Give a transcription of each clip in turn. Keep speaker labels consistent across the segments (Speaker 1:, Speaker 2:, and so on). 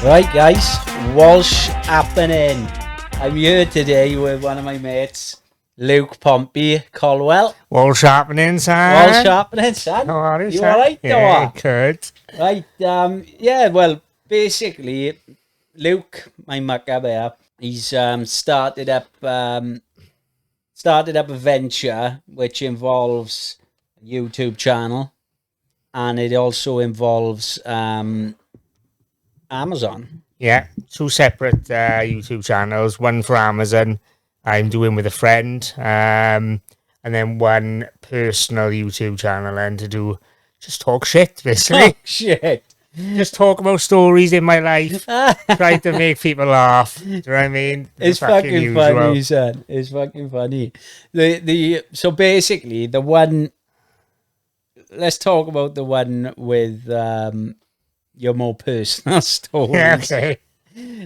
Speaker 1: Right, guys, Walsh happening. I'm here today with one of my mates, Luke Pompey Colwell.
Speaker 2: Walsh happening, son.
Speaker 1: Walsh happening, son.
Speaker 2: How are you,
Speaker 1: You
Speaker 2: son?
Speaker 1: alright?
Speaker 2: Yeah, good.
Speaker 1: Right, yeah, well, basically, Luke, my mucker there, he's started up a venture which involves a YouTube channel, and it also involves Amazon.
Speaker 2: Yeah, two separate YouTube channels. One for Amazon, I'm doing with a friend, and then one personal YouTube channel, and to do just talk shit, basically.
Speaker 1: Oh, shit.
Speaker 2: Just talk about stories in my life. Try to make people laugh. Do you know what I mean?
Speaker 1: It's fucking funny, son. It's fucking funny. So basically, the one. Let's talk about the one with your more personal stories.
Speaker 2: Yeah, okay.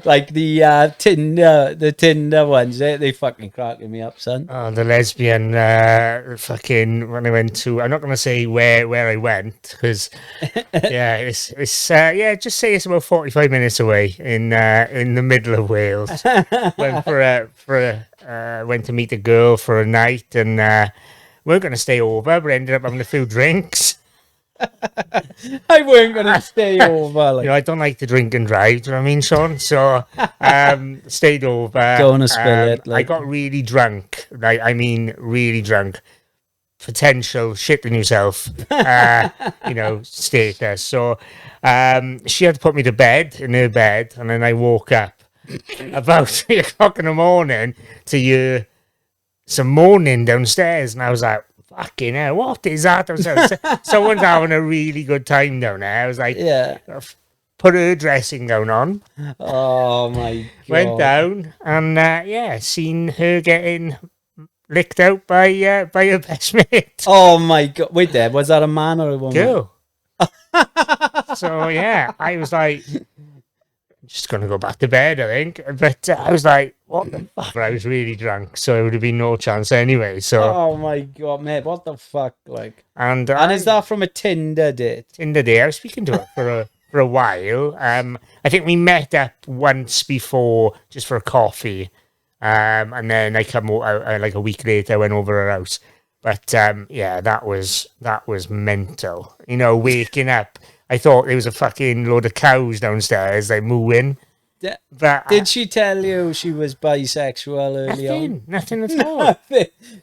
Speaker 1: Like the Tinder ones. They fucking cracking me up, son.
Speaker 2: Oh, the lesbian fucking when I went to. I'm not going to say where I went because yeah, it's just say it's about 45 minutes away in the middle of Wales. Went went to meet a girl for a night, and we weren't going to stay over, but ended up having a few drinks.
Speaker 1: I weren't gonna stay over. Like,
Speaker 2: You know, I don't like to drink and drive. Do you know what I mean, Sean? So stayed over.
Speaker 1: Don't wanna spill it,
Speaker 2: I
Speaker 1: like.
Speaker 2: got really drunk. Like, I mean, really drunk. Potential shitting yourself. Status. So she had to put me to bed in her bed, and then I woke up about 3 o'clock in the morning to hear some moaning downstairs, and I was like, fucking hell, what is that? Someone's having a really good time down there. I was like,
Speaker 1: yeah.
Speaker 2: put her dressing gown on,
Speaker 1: Oh my god.
Speaker 2: went down, and seen her getting licked out by her best mate.
Speaker 1: Oh my god. Wait there. Was that a man or a woman?
Speaker 2: Girl. So yeah, I was like, just gonna go back to bed, I think. But I was like, what the fuck? But I was really drunk, so it would have been no chance anyway. So
Speaker 1: Oh my god, mate! What the fuck, like?
Speaker 2: and
Speaker 1: is that from a Tinder date?
Speaker 2: in the day I was speaking to her for a while. I think we met up once before just for a coffee. And then I come out like a week later. I went over her house. But that was mental. You know, waking up, I thought there was a fucking load of cows downstairs, like mooing. But
Speaker 1: Did she tell you she was bisexual early on?
Speaker 2: Nothing at all.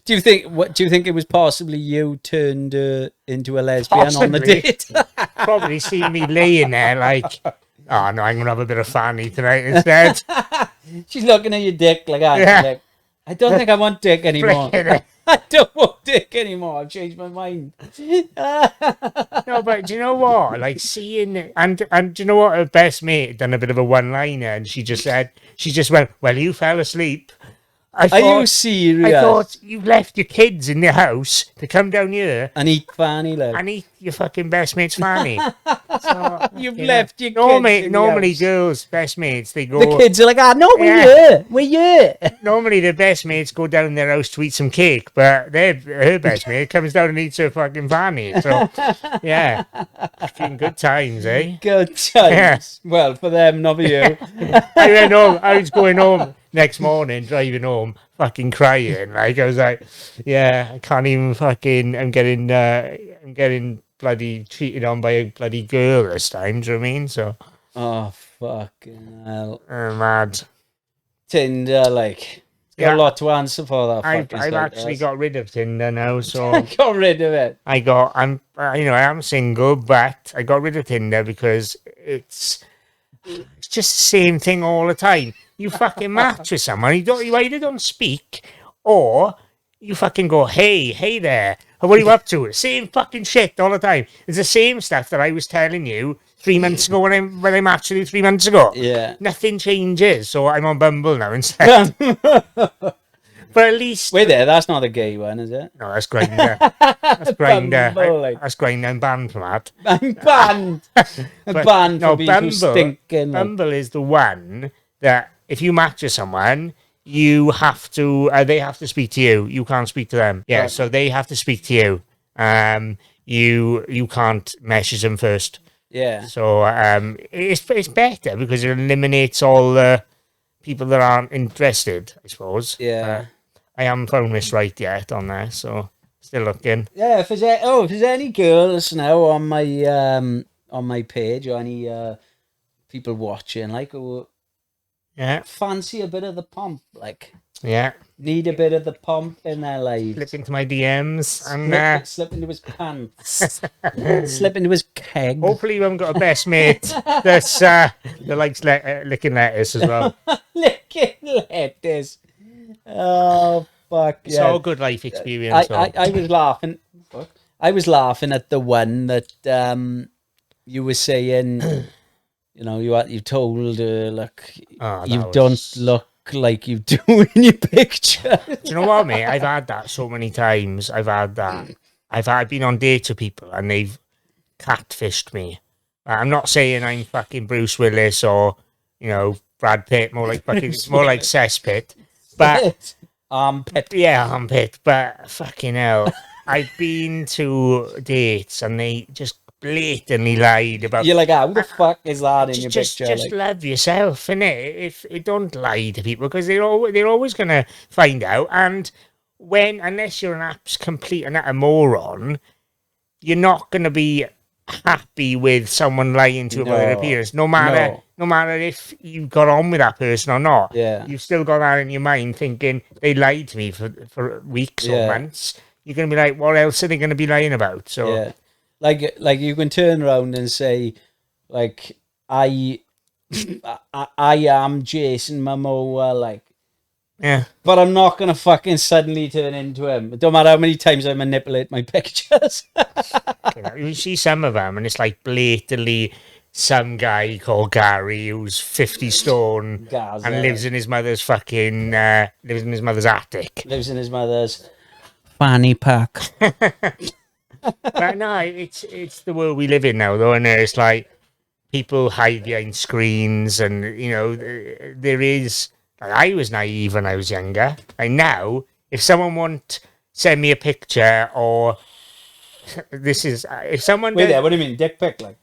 Speaker 1: Do you think it was possibly you turned her into a lesbian on the
Speaker 2: Possibly.
Speaker 1: date?
Speaker 2: Probably seen me laying there like, oh no, I'm gonna have a bit of fanny tonight instead.
Speaker 1: She's looking at your dick like that.
Speaker 2: Yeah.
Speaker 1: Like, I don't think I want dick anymore.
Speaker 2: Flicking it.
Speaker 1: I don't want dick anymore. I've changed my mind.
Speaker 2: No, but do you know what? Like seeing and do you know what? Her best mate had done a bit of a one-liner, and she just went, "Well, you fell asleep."
Speaker 1: Are you serious?
Speaker 2: I thought you left your kids in the house to come down here
Speaker 1: And eat fanny, like.
Speaker 2: and eat your fucking best mate's fanny. So,
Speaker 1: You've
Speaker 2: you know,
Speaker 1: left your kids
Speaker 2: normally
Speaker 1: house.
Speaker 2: girls' best mates, they go.
Speaker 1: The kids are like, no, we're
Speaker 2: Yeah.
Speaker 1: here. We're here.
Speaker 2: Normally the best mates go down their house to eat some cake, but her best mate comes down and eats her fucking fanny. So yeah, fucking good times, eh?
Speaker 1: Good times.
Speaker 2: Yeah.
Speaker 1: Well, for them, not for you.
Speaker 2: I went home. I was going home next morning, driving home, fucking crying. Like I was like, yeah, I can't even fucking. I'm getting bloody cheated on by a bloody girl this time. Do you know what I mean? So,
Speaker 1: Oh, fucking hell.
Speaker 2: mad.
Speaker 1: Tinder, like, it's got
Speaker 2: Yeah.
Speaker 1: a lot to answer for that.
Speaker 2: I've actually got rid of Tinder now, so
Speaker 1: got rid of it.
Speaker 2: I am single, but I got rid of Tinder because it's just the same thing all the time. You fucking match with someone, you either don't speak, or you fucking go, hey there, what are you up to? Same fucking shit all the time. It's the same stuff that I was telling you 3 months ago when I matched with you 3 months ago.
Speaker 1: Yeah.
Speaker 2: Nothing changes, so I'm on Bumble now instead. But at least...
Speaker 1: Wait there, that's not a gay one, is it?
Speaker 2: No, that's Grindr. That's Grindr.
Speaker 1: Bumble, like.
Speaker 2: That's Grindr. I'm banned from that.
Speaker 1: I'm banned. I'm banned for being too stinking. Like.
Speaker 2: Bumble is the one that if you match with someone, you have to. They have to speak to you. You can't speak to them. Yeah,
Speaker 1: Right.
Speaker 2: so they have to speak to you. You can't message them first.
Speaker 1: Yeah.
Speaker 2: So it's better because it eliminates all the people that aren't interested, I suppose.
Speaker 1: Yeah.
Speaker 2: I haven't found this right yet on there, so still looking.
Speaker 1: Yeah, if there's any girls now on my page or any people watching, like, who
Speaker 2: Yeah.
Speaker 1: fancy a bit of the pomp, like,
Speaker 2: Yeah.
Speaker 1: need a bit of the pomp in their lives.
Speaker 2: Slip into my DMs and
Speaker 1: slip into his pants, slip into his keg.
Speaker 2: hopefully you haven't got a best mate that's that likes licking lettuce as well.
Speaker 1: Licking lettuce. Oh fuck!
Speaker 2: It's all good life experience.
Speaker 1: I was laughing. I was laughing at the one that you were saying. You know, you told her, look, you don't look like you do in your picture.
Speaker 2: Do you know what, mate? I've had that so many times. I've been on dates with people and they've catfished me. I'm not saying I'm fucking Bruce Willis or, you know, Brad Pitt, more like Cesspit. But
Speaker 1: armpit.
Speaker 2: Yeah, armpit. But fucking hell, I've been to dates and they just blatantly lied about.
Speaker 1: You're like, how the fuck is that in your
Speaker 2: Just
Speaker 1: picture?
Speaker 2: Just love yourself, innit? If you don't lie to people, because they're always gonna find out. And unless you're an complete and utter moron, you're not gonna be happy with someone lying to you about their appearance, no matter if you got on with that person or not.
Speaker 1: Yeah,
Speaker 2: you've still got that in your mind, thinking they lied to me for weeks or months. You're gonna be like, what else are they gonna be lying about? So
Speaker 1: yeah. Like you can turn around and say, like, I am Jason Momoa, like,
Speaker 2: yeah,
Speaker 1: but I'm not gonna fucking suddenly turn into him. It don't matter how many times I manipulate my pictures.
Speaker 2: You see some of them, and it's like blatantly some guy called Gary who's 50 stone
Speaker 1: Gaza.
Speaker 2: and lives in his mother's fucking lives in his mother's attic.
Speaker 1: Lives in his mother's fanny pack.
Speaker 2: But no, it's the world we live in now, though, and it's like people hide behind screens, and you know there is. Like, I was naive when I was younger, and now if someone won't send me a picture or if someone
Speaker 1: Wait there, what do you mean, dick pic, like?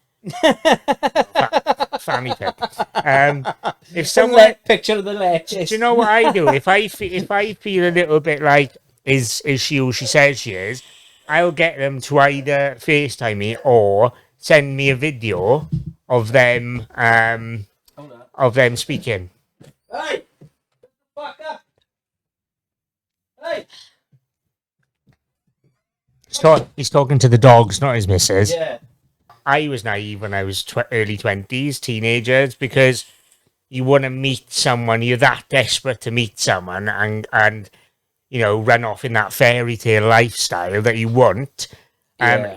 Speaker 2: Fanny pic. If someone
Speaker 1: picture of the lettuce.
Speaker 2: Do you know what I do? If I feel a little bit like is she who she says she is, I'll get them to either FaceTime me or send me a video of them speaking.
Speaker 1: Hey, fuck up. Hey.
Speaker 2: He's talking to the dogs, not his missus.
Speaker 1: Yeah.
Speaker 2: I was naive when I was early 20s, teenagers, because you want to meet someone, you're that desperate to meet someone and you know, run off in that fairy tale lifestyle that you want.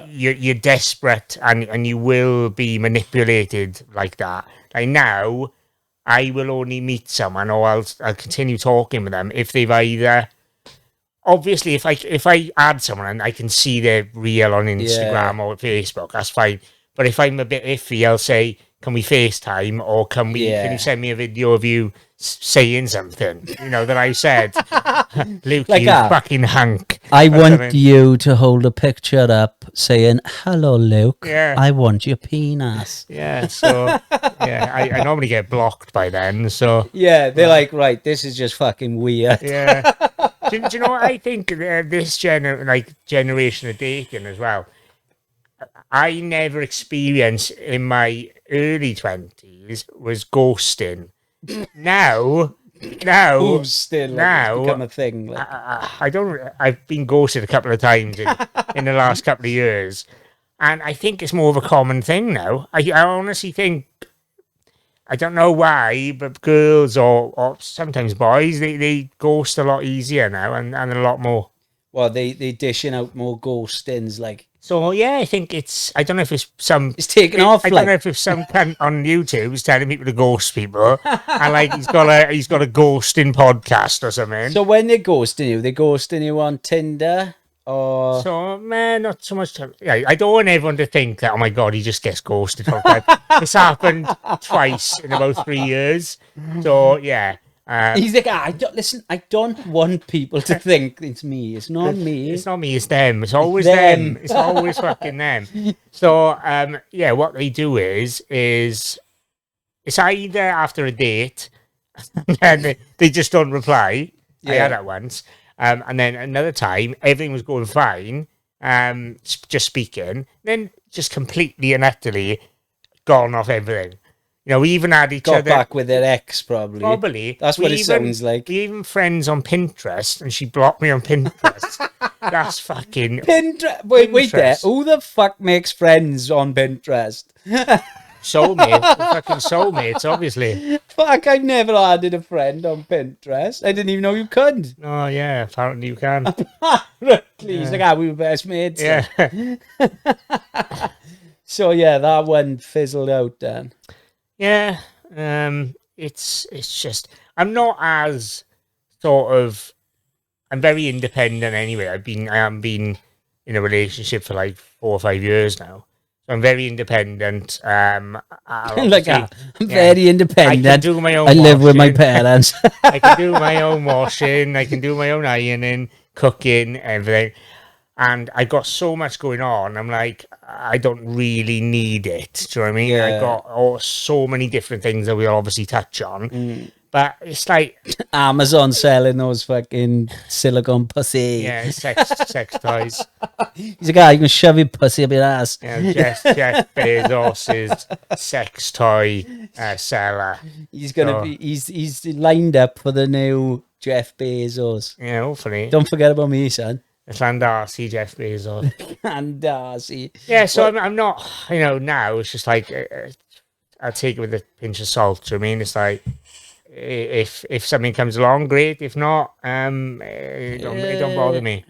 Speaker 2: You're desperate and you will be manipulated like that. Like now, I will only meet someone or I'll continue talking with them if they've either... Obviously, if I add someone and I can see their reel on Instagram or Facebook, that's fine. But if I'm a bit iffy, I'll say, can we FaceTime or can you send me a video of you saying something, you know, that I said? Luke, like you fucking hunk.
Speaker 1: I want you to hold a picture up saying, hello, Luke. Yeah. I want your penis.
Speaker 2: Yeah, so, I normally get blocked by then, so.
Speaker 1: Yeah, they're like, right, this is just fucking weird.
Speaker 2: Yeah. Do you know what I think? This generation of dating as well. I never experienced in my early 20s was ghosting. Now,
Speaker 1: ghosting, like, become a thing. Like.
Speaker 2: I've been ghosted a couple of times in the last couple of years, and I think it's more of a common thing now. I honestly think. I don't know why, but girls or sometimes boys, they ghost a lot easier now and a lot more.
Speaker 1: Well, they dishing out more ghostings, like.
Speaker 2: So yeah, I think it's. I don't know if it's some.
Speaker 1: It's taken off.
Speaker 2: I don't know if it's some cunt on YouTube is telling people to ghost people, and like he's got a ghosting podcast or something.
Speaker 1: So when they're ghosting you on Tinder. Or...
Speaker 2: So, man, not so much time. Yeah, I don't want everyone to think that, oh my God, he just gets ghosted all the time. It's happened twice in about 3 years. So, yeah,
Speaker 1: He's like, I don't want people to think it's me. It's not me.
Speaker 2: It's not me, it's them. It's always them. It's always fucking them. So, yeah, what they do is it's either after a date and they just don't reply. Yeah. I had that once. And then another time, everything was going fine, just speaking, then just completely and utterly gone off everything. You know, we even had each other...
Speaker 1: Got back with their ex, probably.
Speaker 2: Probably.
Speaker 1: That's what it sounds like.
Speaker 2: We even friends on Pinterest, and she blocked me on Pinterest. That's fucking...
Speaker 1: Pinterest? Wait there. Who the fuck makes friends on Pinterest?
Speaker 2: Soulmates. Fucking soulmates, obviously.
Speaker 1: Fuck, I've never added a friend on Pinterest. I didn't even know you could.
Speaker 2: Oh, yeah, apparently you can.
Speaker 1: He's like, we were best mates.
Speaker 2: Yeah.
Speaker 1: So, yeah, that one fizzled out then.
Speaker 2: Yeah, it's just I'm not as sort of I'm very independent anyway. I haven't been in a relationship for like 4 or 5 years now, so I'm very independent. I'm
Speaker 1: very independent.
Speaker 2: I can do my own.
Speaker 1: I live with my parents.
Speaker 2: I can do my own washing. I can do my own ironing, cooking, everything. And I got so much going on. I'm like, I don't really need it. Do you know what I mean? Yeah. I got so many different things that we'll obviously touch on. But it's like...
Speaker 1: Amazon selling those fucking silicone pussy.
Speaker 2: Yeah, sex toys.
Speaker 1: He's a guy, you can shove your pussy up your ass.
Speaker 2: Yeah, Jeff Bezos' sex toy seller.
Speaker 1: He's going to be... He's lined up for the new Jeff Bezos.
Speaker 2: Yeah, hopefully.
Speaker 1: Don't forget about me, son.
Speaker 2: It's Darcy, Jeff Bezos.
Speaker 1: And Darcy.
Speaker 2: Yeah, so I'm not, now it's just like, I'll take it with a pinch of salt. Do you know what I mean? It's like, if something comes along, great. If not, it don't bother me.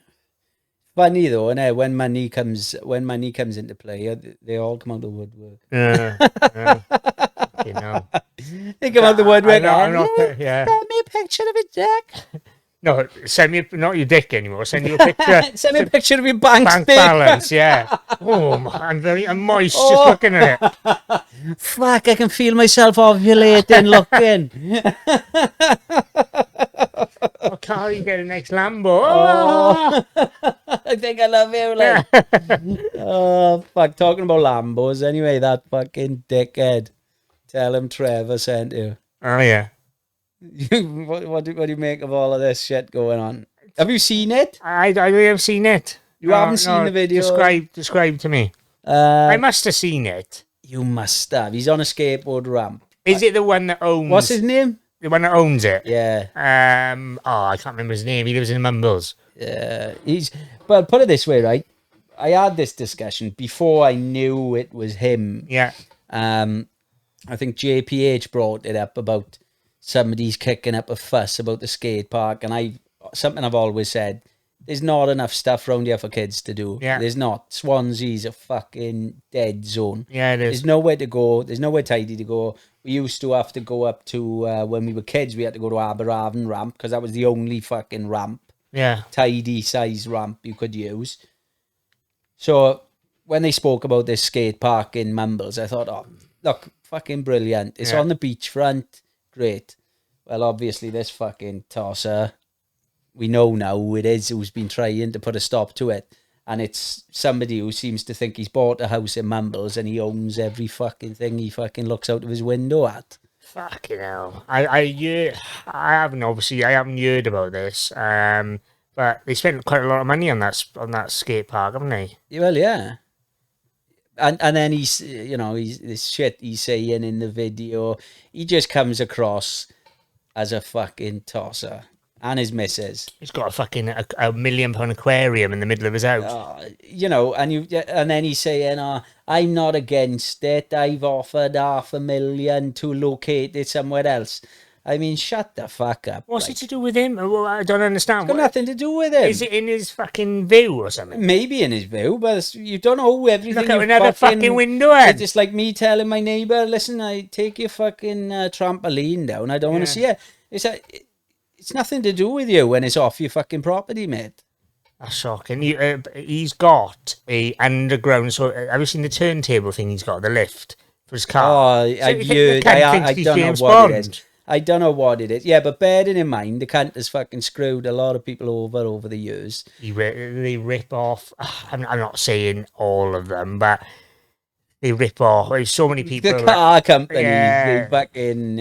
Speaker 1: Funny though, isn't it? When money comes into play, they all come out the woodwork. They come out the woodwork.
Speaker 2: I'm not, yeah.
Speaker 1: Send me a picture of it, Jack.
Speaker 2: No, send me not your dick anymore. Send you a picture.
Speaker 1: Send me a picture of your bank
Speaker 2: balance. Yeah. Oh, I'm moist just looking at it.
Speaker 1: Fuck! I can feel myself ovulating looking.
Speaker 2: Oh, Carl, you get a next Lambo. Oh.
Speaker 1: I think I love you. Like. Oh fuck! Talking about Lambos. Anyway, that fucking dickhead. Tell him Trevor sent you.
Speaker 2: Oh yeah.
Speaker 1: What do you make of all of this shit going on? Have you seen it?
Speaker 2: I have seen it.
Speaker 1: You haven't seen the video?
Speaker 2: Describe to me. I must have seen it.
Speaker 1: You must have. He's on a skateboard ramp.
Speaker 2: Is it the one that owns...
Speaker 1: What's his name?
Speaker 2: The one that owns it?
Speaker 1: Yeah.
Speaker 2: I can't remember his name. He lives in Mumbles.
Speaker 1: Yeah. Well, put it this way, right? I had this discussion before I knew it was him.
Speaker 2: Yeah.
Speaker 1: I think JPH brought it up about... somebody's kicking up a fuss about the skate park, and something I've always said, there's not enough stuff around here for kids to do.
Speaker 2: Yeah.
Speaker 1: There's not. Swansea's a fucking dead zone.
Speaker 2: Yeah, it is.
Speaker 1: There's nowhere to go. There's nowhere tidy to go. We used to have to go up to, when we were kids, we had to go to Arbitrage ramp, because that was the only fucking ramp.
Speaker 2: Yeah.
Speaker 1: Tidy size ramp you could use. So, when they spoke about this skate park in Mumbles, I thought, oh, look, fucking brilliant. It's on the beachfront. Great. Well, obviously, this fucking tosser, we know now who it is who's been trying to put a stop to it. And it's somebody who seems to think he's bought a house in Mumbles and he owns every fucking thing he fucking looks out of his window at.
Speaker 2: Fucking hell. I haven't heard about this. But they spent quite a lot of money on that skate park, haven't they?
Speaker 1: Well, yeah. And then he's this shit he's saying in the video, he just comes across as a fucking tosser. And his missus.
Speaker 2: He's got a fucking a £1 million aquarium in the middle of his house.
Speaker 1: And then he's saying, I'm not against it. I've offered $500,000 to locate it somewhere else. I mean, shut the fuck up.
Speaker 2: What's it to do with him? Well, I don't understand.
Speaker 1: It's got nothing to do with him.
Speaker 2: Is it in his fucking view or something?
Speaker 1: Maybe in his view, but you don't know everything.
Speaker 2: Look out another fucking window.
Speaker 1: It's just like me telling my neighbour, listen, I take your fucking trampoline down. I don't want to see it. It's nothing to do with you when it's off your fucking property, mate.
Speaker 2: That's shocking. He's got a underground... So, have you seen the turntable thing he's got, the lift for his car?
Speaker 1: Oh, I've heard. I don't know what it is. I don't know what it is. Yeah, but bearing in mind, the cunt has fucking screwed a lot of people over the years.
Speaker 2: They rip off. I'm not saying all of them, but they rip off. There's so many people.
Speaker 1: The car companies,
Speaker 2: Yeah.
Speaker 1: they fucking,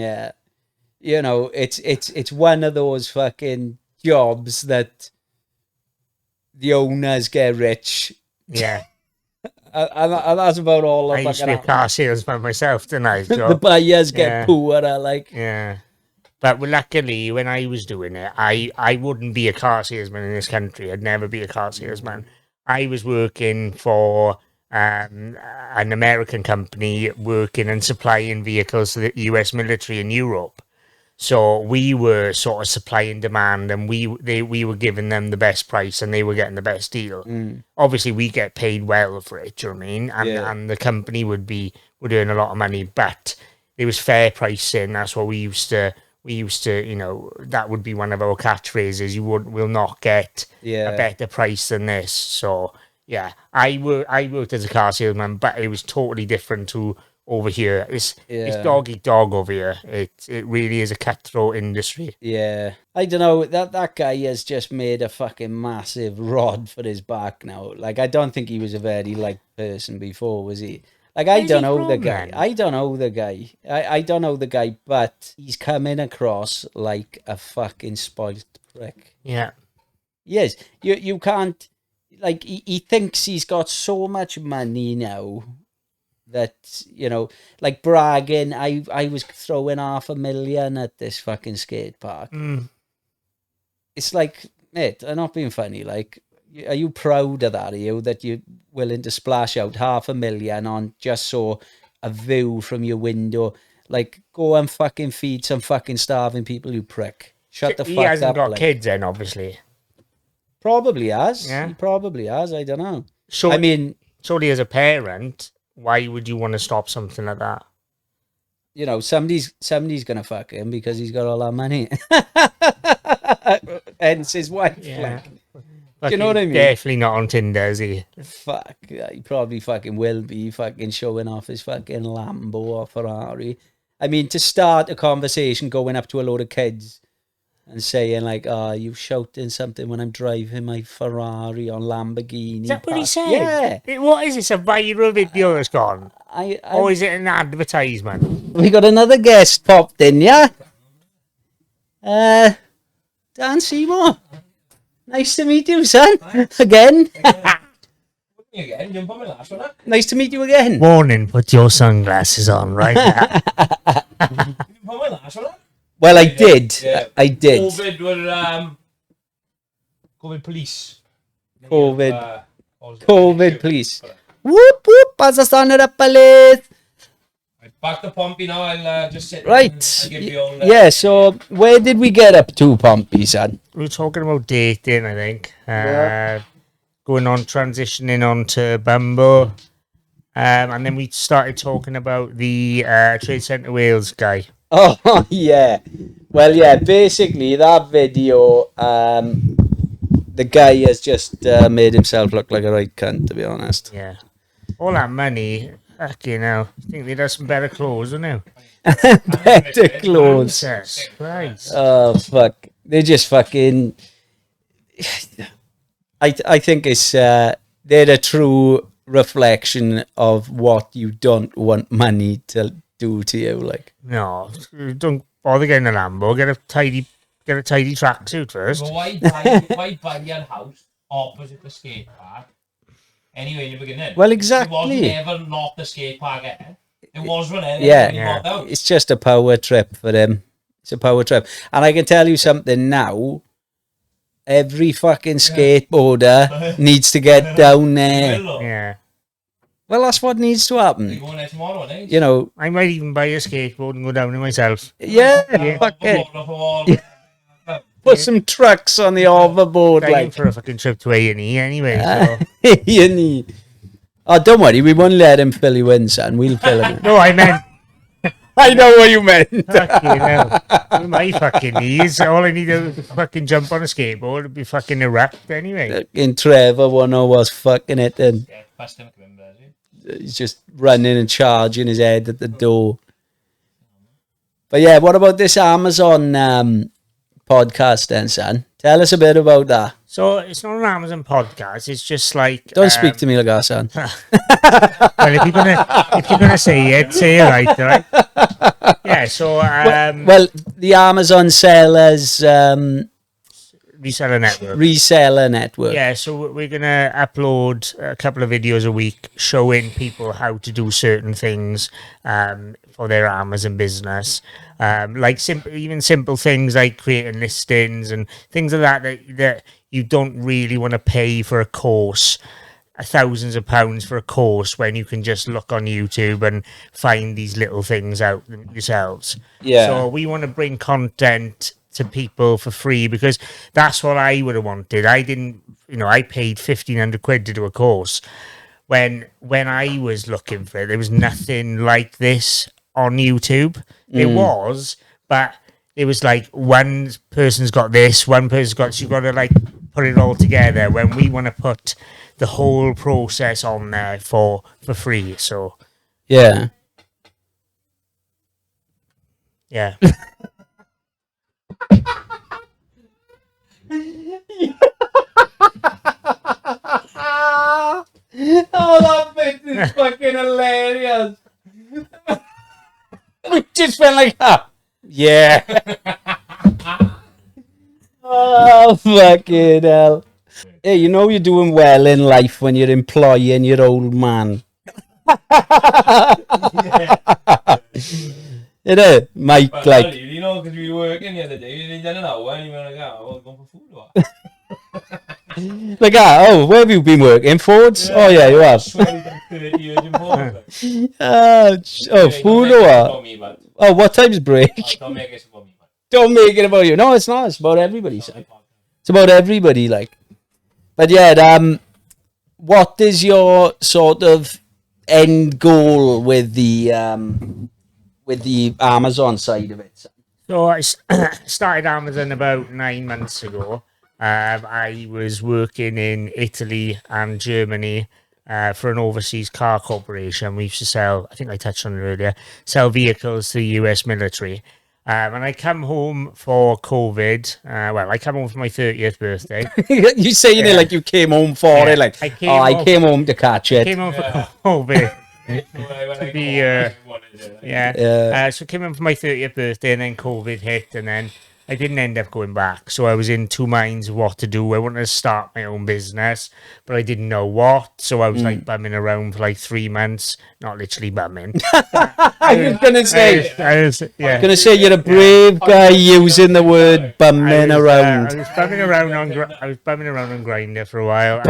Speaker 1: you know, it's one of those fucking jobs that the owners get rich.
Speaker 2: Yeah.
Speaker 1: And that's about all.
Speaker 2: I used to be a car salesman myself, didn't I? So,
Speaker 1: the buyers get
Speaker 2: yeah.
Speaker 1: poorer, like.
Speaker 2: Yeah. But luckily, when I was doing it, I wouldn't be a car salesman in this country. I'd never be a car salesman. I was working for an American company, working and supplying vehicles to the US military in Europe. So we were sort of supply and demand, and we were giving them the best price, and they were getting the best deal. Obviously, we get paid well for it. Do you know what I mean? And the company would earn a lot of money, but it was fair pricing. That's what we used to. You know, that would be one of our catchphrases. You will not get a better price than this. So yeah, I worked as a car salesman, but it was totally different to over here. It's dog eat dog over here. It really is a cutthroat industry.
Speaker 1: Yeah. I don't know, that guy has just made a fucking massive rod for his back now. Like, I don't think he was a very liked person before, was he? Like, I don't know the guy. I don't know the guy. I don't know the guy, but he's coming across like a fucking spoiled prick.
Speaker 2: Yeah.
Speaker 1: Yes. You can't, like, he thinks he's got so much money now that, you know, like bragging, I was throwing $500,000 at this fucking skate park. It's like, mate, I'm not being funny. Like, are you proud of that? Are you that you're willing to splash out $500,000 on just so a view from your window? Like, go and fucking feed some fucking starving people, you prick. Shut the fuck up.
Speaker 2: He hasn't got
Speaker 1: like.
Speaker 2: kids then, obviously.
Speaker 1: Probably has.
Speaker 2: Yeah.
Speaker 1: He probably has. I don't know.
Speaker 2: So
Speaker 1: I mean,
Speaker 2: surely as a parent, why would you want to stop something like that?
Speaker 1: You know, somebody's gonna fuck him because he's got all that money. Hence his wife.
Speaker 2: Yeah.
Speaker 1: Do you know what I mean?
Speaker 2: Definitely not on Tinder, is he?
Speaker 1: Fuck. He probably fucking will be fucking showing off his fucking Lambo or Ferrari. I mean, to start a conversation going up to a load of kids and saying like, "Oh, you shouting something when I'm driving my Ferrari on Lamborghini."
Speaker 2: Is that what he said?
Speaker 1: Yeah.
Speaker 2: What is this, a viral video that's gone? Or is it an advertisement?
Speaker 1: We got another guest popped in, yeah? Dan Seymour. Nice to meet you, son. Again. Nice to meet you again.
Speaker 2: Warning, put your sunglasses on right now.
Speaker 1: Well, I did.
Speaker 3: Yeah.
Speaker 1: I did.
Speaker 3: COVID police.
Speaker 1: COVID police. Whoop, whoop. As a standard up police.
Speaker 3: Back to Pompey now. I'll just sit.
Speaker 1: Right.
Speaker 3: Give you all,
Speaker 1: Yeah, so where did we get up to, Pompey, son?
Speaker 2: We were talking about dating, I think. Going on, transitioning on to Bumble. And then we started talking about the Trade Centre Wales guy.
Speaker 1: Oh, yeah. Well, yeah, basically that video, the guy has just made himself look like a right cunt, to be honest.
Speaker 2: Yeah. All that money, you know, I think they'd have some better clothes, wouldn't
Speaker 1: Better clothes.
Speaker 2: Jesus Christ.
Speaker 1: Oh, fuck. They just fucking... I think it's... they're a true reflection of what you don't want money to do to you, like.
Speaker 2: No, don't bother getting a Lambo. Get a tidy tracksuit first.
Speaker 3: But why buy your house opposite the skate park? Anyway, in the beginning.
Speaker 1: Well, exactly.
Speaker 3: It wasn't ever not the skate park. It was one.
Speaker 1: Yeah. It's just a power trip for them. It's a power trip. And I can tell you something now. Every fucking skateboarder needs to get down there.
Speaker 2: Yeah.
Speaker 1: Well, that's what needs to happen.
Speaker 3: They're going there tomorrow, aren't they?
Speaker 1: You know.
Speaker 2: I might even buy a skateboard and go down it myself.
Speaker 1: Yeah. Fuck it. Put some trucks on the hoverboard,
Speaker 2: Like for a fucking trip to A&E anyway. So.
Speaker 1: A&E. Oh, don't worry, we won't let him fill you in, son. We'll fill him in.
Speaker 2: No, I meant.
Speaker 1: I know what you meant.
Speaker 2: Fucking hell. With my fucking knees, all I need to fucking jump on a skateboard and be fucking erect anyway.
Speaker 1: Fucking Trevor won't know what's fucking it then.
Speaker 3: Yeah, past him, remember,
Speaker 1: He's just running and charging his head at the door. But yeah, what about this Amazon podcast then, son? Tell us a bit about that.
Speaker 2: So it's not an Amazon podcast. It's just like
Speaker 1: Don't speak to me like that, son.
Speaker 2: Well, if you're gonna say it, say it right, all right? Yeah. So
Speaker 1: Well, the Amazon sellers
Speaker 2: reseller network.
Speaker 1: Yeah,
Speaker 2: so we're gonna upload a couple of videos a week showing people how to do certain things for their Amazon business, like simple things like creating listings and things like that you don't really want to pay for a course, thousands of pounds for a course, when you can just look on YouTube and find these little things out yourselves.
Speaker 1: Yeah.
Speaker 2: So we want to bring content to people for free, because that's what I would have wanted. I didn't, I paid 1,500 quid to do a course. When I was looking for it, there was nothing like this on YouTube. It was, but it was like one person's got this, one person's got, so you've got to like put it all together, when we want to put the whole process on there for free. So
Speaker 1: yeah. Oh, that bit is fucking hilarious. We just went like that. Yeah. Oh, fucking hell. Hey, you're doing well in life when you're employing your old man. Mike,
Speaker 3: but
Speaker 1: like...
Speaker 3: because we were working the other day, we done an hour, and you were like, oh, going for food or what?
Speaker 1: Like, where have you been working? Fords? Oh, yeah, you have.
Speaker 3: 30 years in Fords.
Speaker 1: Food or what? Oh, what time's break?
Speaker 3: Don't make it about me, man.
Speaker 1: Don't make it about you. No, it's not. It's about everybody, son. It's about everybody, like. But yeah, what is your sort of end goal with the Amazon side of it, son?
Speaker 2: So I started Amazon about 9 months ago. I was working in Italy and Germany for an overseas car corporation. We used to sell, I think I touched on it earlier, sell vehicles to the US military. And I come home for COVID. I come home for my 30th birthday.
Speaker 1: You saying it like you came home for it, like, I came home to catch it.
Speaker 2: I came home for COVID. So I came in for my 30th birthday, and then COVID hit, and then I didn't end up going back. So I was in two minds of what to do. I wanted to start my own business, but I didn't know what. So I was like bumming around for like 3 months, not literally bumming.
Speaker 1: I was gonna say you're a brave guy using the word bumming around.
Speaker 2: I was bumming around on Grindr for a while,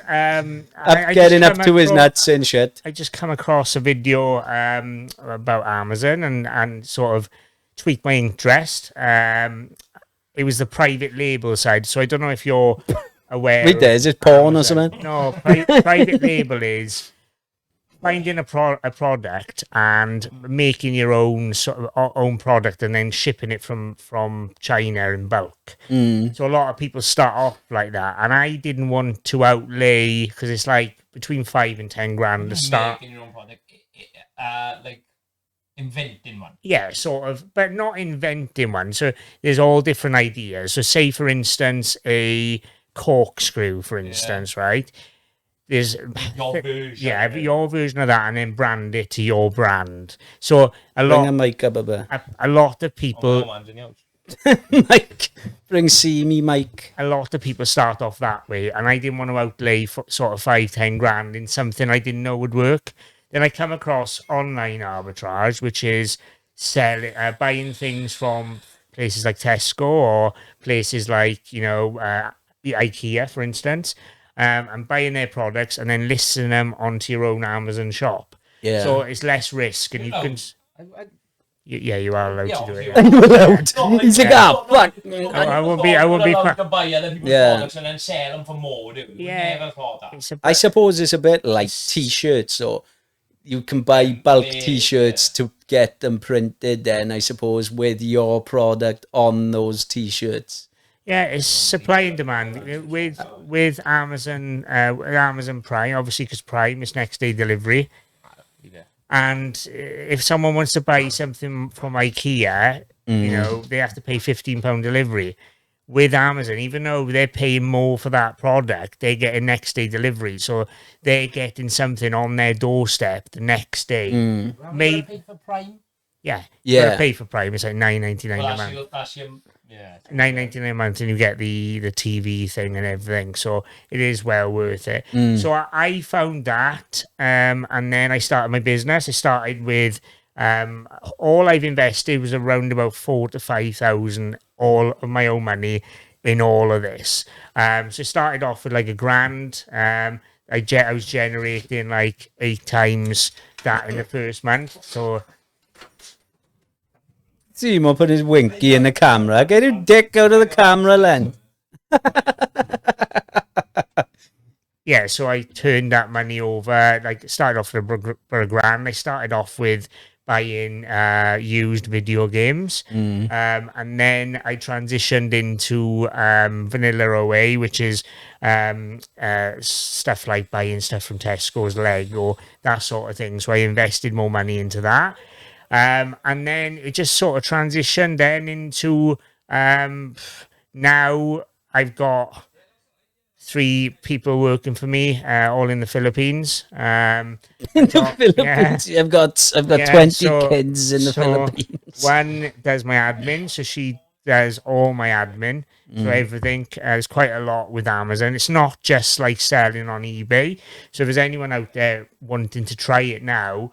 Speaker 2: and
Speaker 1: getting up to his nuts and shit.
Speaker 2: I just come across a video about Amazon and sort of tweaked my interest. It was the private label side, so I don't know if you're aware.
Speaker 1: Wait, is it porn or something?
Speaker 2: No, private label is finding a product and making your own sort of own product and then shipping it from China in bulk. So a lot of people start off like that, and I didn't want to outlay, because it's like between 5 and 10 grand to start.
Speaker 3: Making your own product, like inventing one.
Speaker 2: Yeah, sort of, but not inventing one. So there's all different ideas. So say, for instance, a corkscrew, for instance, right? There's
Speaker 3: your version.
Speaker 2: Yeah, your version of that, and then brand it to your brand. So a lot of people.
Speaker 1: Mike, bring see me, Mike.
Speaker 2: A lot of people start off that way, and I didn't want to outlay sort of 5-10 grand in something I didn't know would work. Then I come across online arbitrage, which is buying things from places like Tesco or places like, IKEA, for instance, and buying their products and then listing them onto your own Amazon shop.
Speaker 1: Yeah.
Speaker 2: So it's less risk, and you can. You are allowed to do it.
Speaker 1: Are you allowed? He's like, fuck.
Speaker 2: I won't be.
Speaker 3: To buy other people's products and then sell them for more, do we?
Speaker 2: Yeah.
Speaker 3: Never thought that.
Speaker 1: I suppose it's a bit like t-shirts, so you can buy bulk t-shirts to get them printed then, I suppose, with your product on those t-shirts.
Speaker 2: Yeah, it's supply and demand with Amazon, Amazon Prime, obviously, because Prime is next day delivery. And if someone wants to buy something from IKEA, you know, they have to pay £15 delivery. With Amazon, even though they're paying more for that product, they get a next day delivery. So they're getting something on their doorstep the next day.
Speaker 3: Maybe pay for Prime.
Speaker 2: Yeah, you gotta pay for Prime. It's like £9.99 a month.
Speaker 3: That's your yeah.
Speaker 2: £9.99 a month, and you get the TV thing and everything. So it is well worth it. So I found that, and then I started my business. I started with all I've invested was around about 4,000 to 5,000, all of my own money in all of this. So it started off with like £1,000. I was generating like 8 times that in the first month. So.
Speaker 1: See him put his winky in the camera. Get your dick out of the camera, Len.
Speaker 2: Yeah, so I turned that money over. Like, started off for £1,000. I started off with buying used video games, and then I transitioned into vanilla OA, which is stuff like buying stuff from Tesco's, Lego, that sort of thing. So I invested more money into that. And then it just sort of transitioned then into now I've got 3 people working for me, all in the Philippines.
Speaker 1: In the Philippines, yeah. I've got 20 kids in the Philippines.
Speaker 2: One does my admin, so she does all my admin, so everything. There's quite a lot with Amazon. It's not just like selling on eBay. So if there's anyone out there wanting to try it now,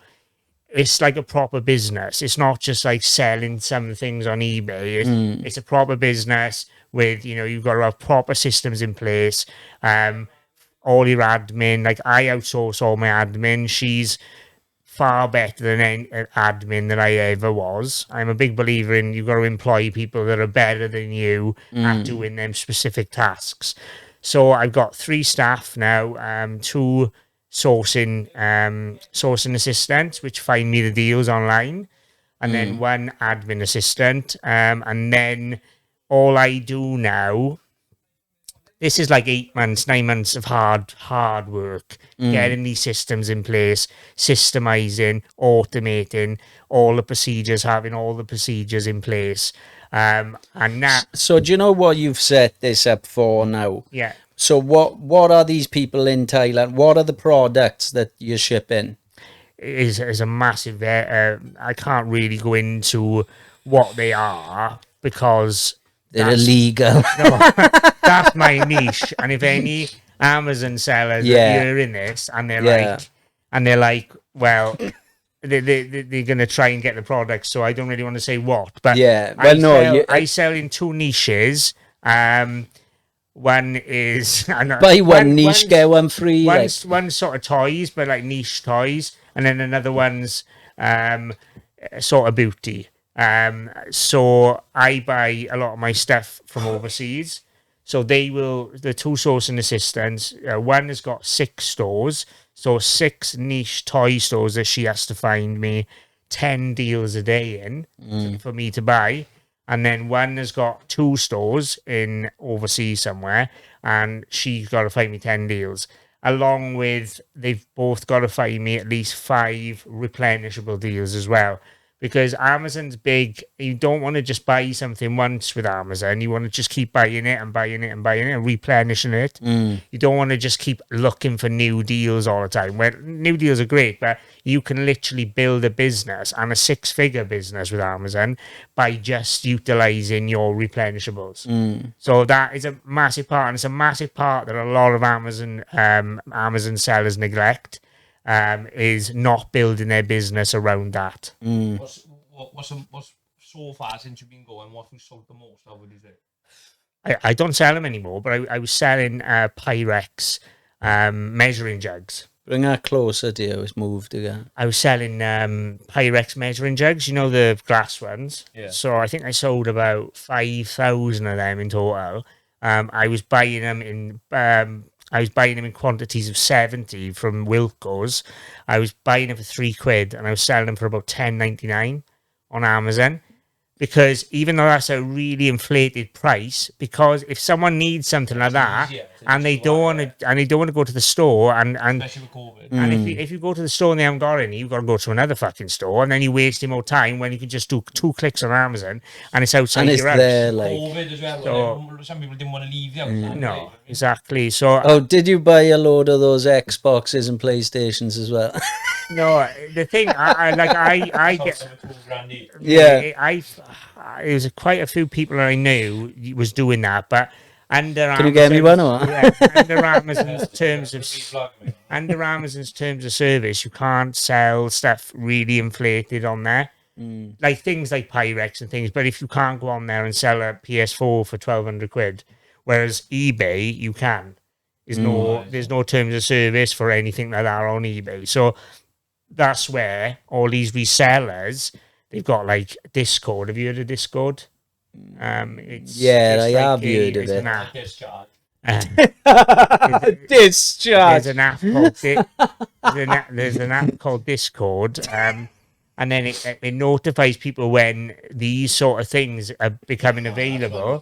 Speaker 2: it's like a proper business. It's not just like selling some things on eBay. It's a proper business with, you know, you've got to have proper systems in place. All your admin, like I outsource all my admin. She's far better than any admin that I ever was. I'm a big believer in you've got to employ people that are better than you at doing them specific tasks. So I've got 3 staff now, 2 sourcing assistants, which find me the deals online, and then 1 admin assistant, and then all I do now, this is like 8 months, 9 months of hard work, getting these systems in place, systemizing, automating all the procedures, having all the procedures in place, and that.
Speaker 1: So do you know what you've set this up for now?
Speaker 2: Yeah.
Speaker 1: So what are these people in Thailand? What are the products that you're shipping?
Speaker 2: Is a massive. I can't really go into what they are because
Speaker 1: they're illegal.
Speaker 2: No, that's my niche. And if any Amazon sellers are hearing this and they're like, well, they're gonna try and get the product. So I don't really want to say what. But I sell in 2 niches. One is
Speaker 1: buy one niche, get one free.
Speaker 2: One sort of toys, but like niche toys, and then another one's sort of beauty. So I buy a lot of my stuff from overseas. So the 2 sourcing assistants, one has got 6 stores, so 6 niche toy stores that she has to find me 10 deals a day in for me to buy. And then one has got 2 stores in overseas somewhere, and she's got to find me 10 deals. Along with, they've both got to find me at least 5 replenishable deals as well. Because Amazon's big. You don't want to just buy something once with Amazon. You want to just keep buying it and buying it and buying it and replenishing it. You don't want to just keep looking for new deals all the time. Well, new deals are great, but you can literally build a business, and a 6-figure business with Amazon, by just utilizing your replenishables. So that is a massive part, and it's a massive part that a lot of Amazon sellers neglect. Is not building their business around that.
Speaker 3: What's so far since you've been going? What have you sold the most? How would you say?
Speaker 2: I don't sell them anymore, but I was selling Pyrex measuring jugs.
Speaker 1: Bring that closer to you. It's moved again.
Speaker 2: I was selling Pyrex measuring jugs. You know, the glass ones.
Speaker 3: Yeah.
Speaker 2: So I think I sold about 5,000 of them in total. I was buying them in quantities of 70 from Wilco's. I was buying them for £3 and I was selling them for about $10.99 on Amazon. Because even though that's a really inflated price, because if someone needs something like that, and they don't want to go to the store and
Speaker 3: especially with COVID.
Speaker 2: and if you go to the store and they haven't got any, you've got to go to another fucking store, and then you're wasting more time when you can just do 2 clicks on Amazon and it's outside
Speaker 1: And it's
Speaker 2: your house.
Speaker 1: there, like.
Speaker 3: COVID as well. Some people didn't want to leave the house.
Speaker 2: No, exactly. So
Speaker 1: Oh, did you buy a load of those Xboxes and PlayStations as well?
Speaker 2: no, the thing I get.
Speaker 1: Yeah.
Speaker 2: It was quite a few people I knew was doing that, but under
Speaker 1: Can you get me one or?
Speaker 2: under Amazon's terms of service, you can't sell stuff really inflated on there, like things like Pyrex and things. But if you can't go on there and sell a PS4 for £1,200, whereas eBay you can, there's no terms of service for anything like that on eBay. So that's where all these resellers, they've got like Discord. Have you heard of Discord? It's
Speaker 1: I
Speaker 2: like
Speaker 1: have heard of
Speaker 3: It's
Speaker 1: it.
Speaker 3: an app. Discharge.
Speaker 1: Discharge.
Speaker 2: There's an app called there's an app called Discord, and then it notifies people when these sort of things are becoming available,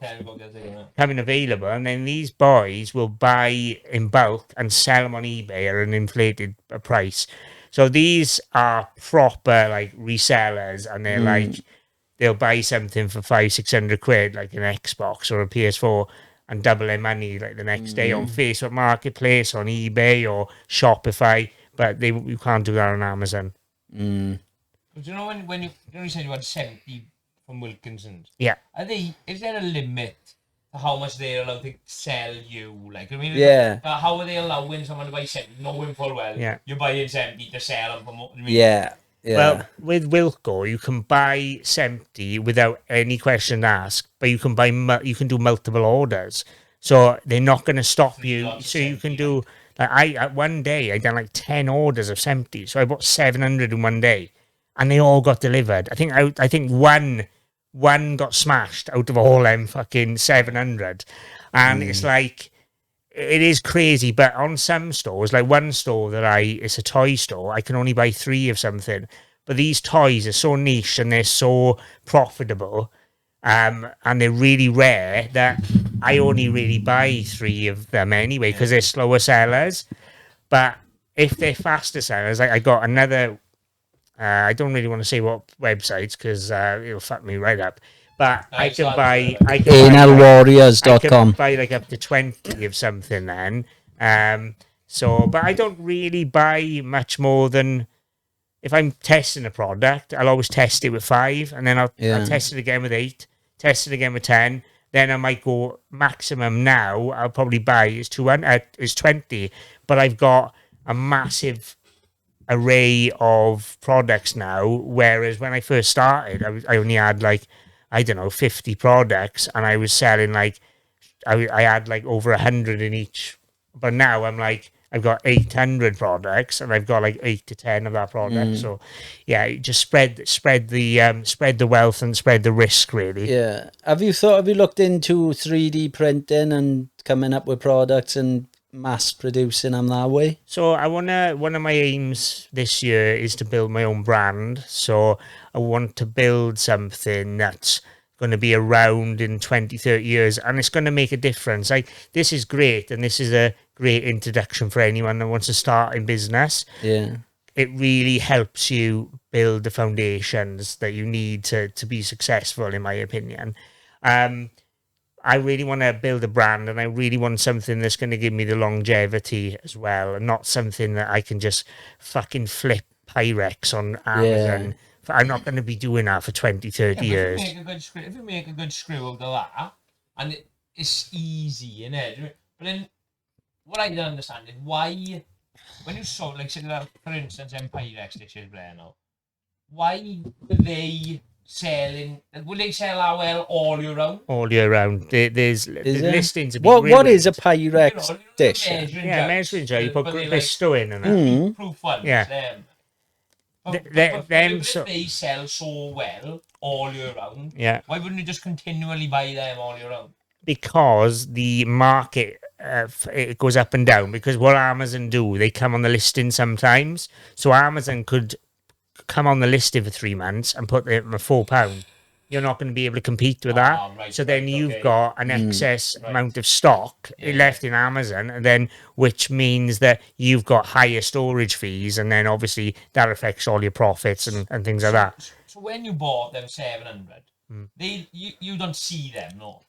Speaker 2: and then these boys will buy in bulk and sell them on eBay at an inflated price. So these are proper like resellers, and they're like, they'll buy something for £500-600, like an Xbox or a PS4, and double their money like the next day on Facebook Marketplace, on eBay or Shopify. But you can't do that on Amazon.
Speaker 3: But you know when you said you had 70 from Wilkinson's?
Speaker 2: Yeah.
Speaker 3: Is there a limit to how much they're allowed to sell you? Like, I mean, how are they allowing someone to buy 70, knowing full well you're buying 70 to sell them for more?
Speaker 1: Yeah.
Speaker 2: Well, with Wilco, you can buy 70 without any question asked, but you can do multiple orders. So they're not going to stop you. So you can do, like one day I done like 10 orders of 70. So I bought 700 in one day, and they all got delivered. I think one got smashed out of all them fucking 700. And it's like, it is crazy, but on some stores, like one store it's a toy store, I can only buy 3 of something. But these toys are so niche and they're so profitable, and they're really rare that I only really buy 3 of them anyway, because they're slower sellers. But if they're faster sellers, like I got another, I don't really want to say what websites, because it'll fuck me right up. But I can buy
Speaker 1: analwarriors.com.
Speaker 2: buy like up to 20 of something then. But I don't really buy much more than, if I'm testing a product, I'll always test it with 5, and then I'll test it again with 8, test it again with 10. Then I might go maximum now. I'll probably buy is 20, but I've got a massive array of products now. Whereas when I first started, I only had like, I don't know, 50 products, and I was selling like, I had like over 100 in each. But now I'm like, I've got 800 products, and I've got like 8 to 10 of that product. So yeah, just spread the wealth and spread the risk, really.
Speaker 1: Yeah. Have you looked into 3D printing and coming up with products and mass producing them that way?
Speaker 2: So one of my aims this year is to build my own brand. So I want to build something that's going to be around in 20, 30 years, and it's going to make a difference. Like, this is great, and this is a great introduction for anyone that wants to start in business.
Speaker 1: Yeah.
Speaker 2: It really helps you build the foundations that you need to be successful, in my opinion. I really want to build a brand, and I really want something that's going to give me the longevity as well, and not something that I can just fucking flip Pyrex on Amazon.
Speaker 1: Yeah.
Speaker 2: I'm not going to be doing that for 20, 30 years.
Speaker 3: If you make a good screw out of that, and it's easy, innit? But then, what I don't understand is why, when you saw, like, say, for instance, Pyrex dishes, why were they selling? Will they sell that well all year round?
Speaker 2: All year round. There's listings.
Speaker 1: What is a Pyrex dish?
Speaker 2: Measuring jar. You put Cristo in and that.
Speaker 3: Proof ones.
Speaker 2: Yeah.
Speaker 3: But they sell so well all year round.
Speaker 2: Yeah.
Speaker 3: Why wouldn't you just continually buy them all year round?
Speaker 2: Because the market it goes up and down. Because what Amazon do, they come on the listing sometimes. So Amazon could come on the listing for 3 months and put them at £4. you're not going to be able to compete with that.
Speaker 3: Right,
Speaker 2: So then
Speaker 3: right,
Speaker 2: you've
Speaker 3: okay.
Speaker 2: got an excess
Speaker 3: Right.
Speaker 2: amount of stock
Speaker 3: Yeah,
Speaker 2: left in Amazon, and then which means that you've got higher storage fees, and then obviously that affects all your profits and things like that.
Speaker 3: So when you bought them 700, you don't see them, no?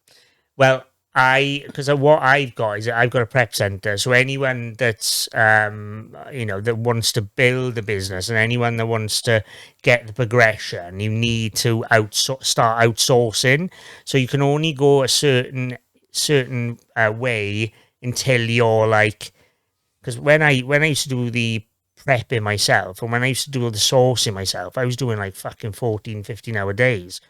Speaker 2: Well, because what I've got is I've got a prep center. So anyone that's that wants to build a business, and anyone that wants to get the progression, you need to start outsourcing. So you can only go a certain way until you're like, because when I used to do the prepping myself, and when I used to do all the sourcing myself, I was doing like fucking 14, 15-hour days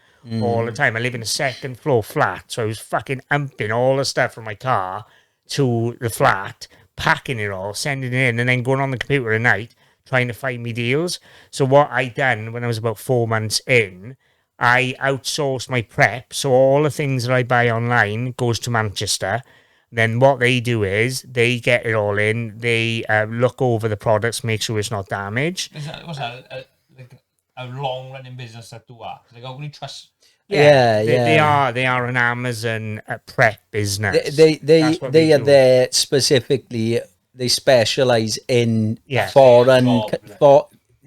Speaker 2: all the time. I live in a second floor flat, so I was fucking humping all the stuff from my car to the flat, packing it all, sending it in, and then going on the computer at night trying to find me deals. So what I done when I was about 4 months in, I outsourced my prep. So all the things that I buy online goes to Manchester. Then what they do is they get it all in. They look over the products, make sure it's not damaged.
Speaker 3: Was that a long-running business that do that? Like, how can you trust?
Speaker 2: They are an Amazon prep business.
Speaker 1: They are there specifically. They specialize in foreign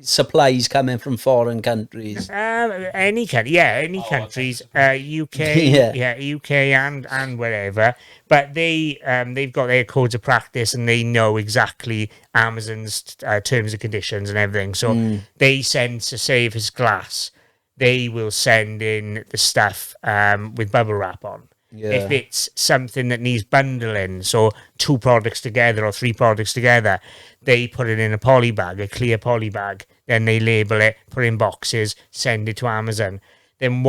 Speaker 1: supplies coming from foreign countries.
Speaker 2: Any countries, UK, UK and wherever. But they've got their codes of practice, and they know exactly Amazon's terms and conditions and everything. So they send, to say if it's glass, they will send in the stuff with bubble wrap on. Yeah. If it's something that needs bundling, so 2 products together or 3 products together, they put it in a poly bag, a clear poly bag. Then they label it, put it in boxes, send it to Amazon. Then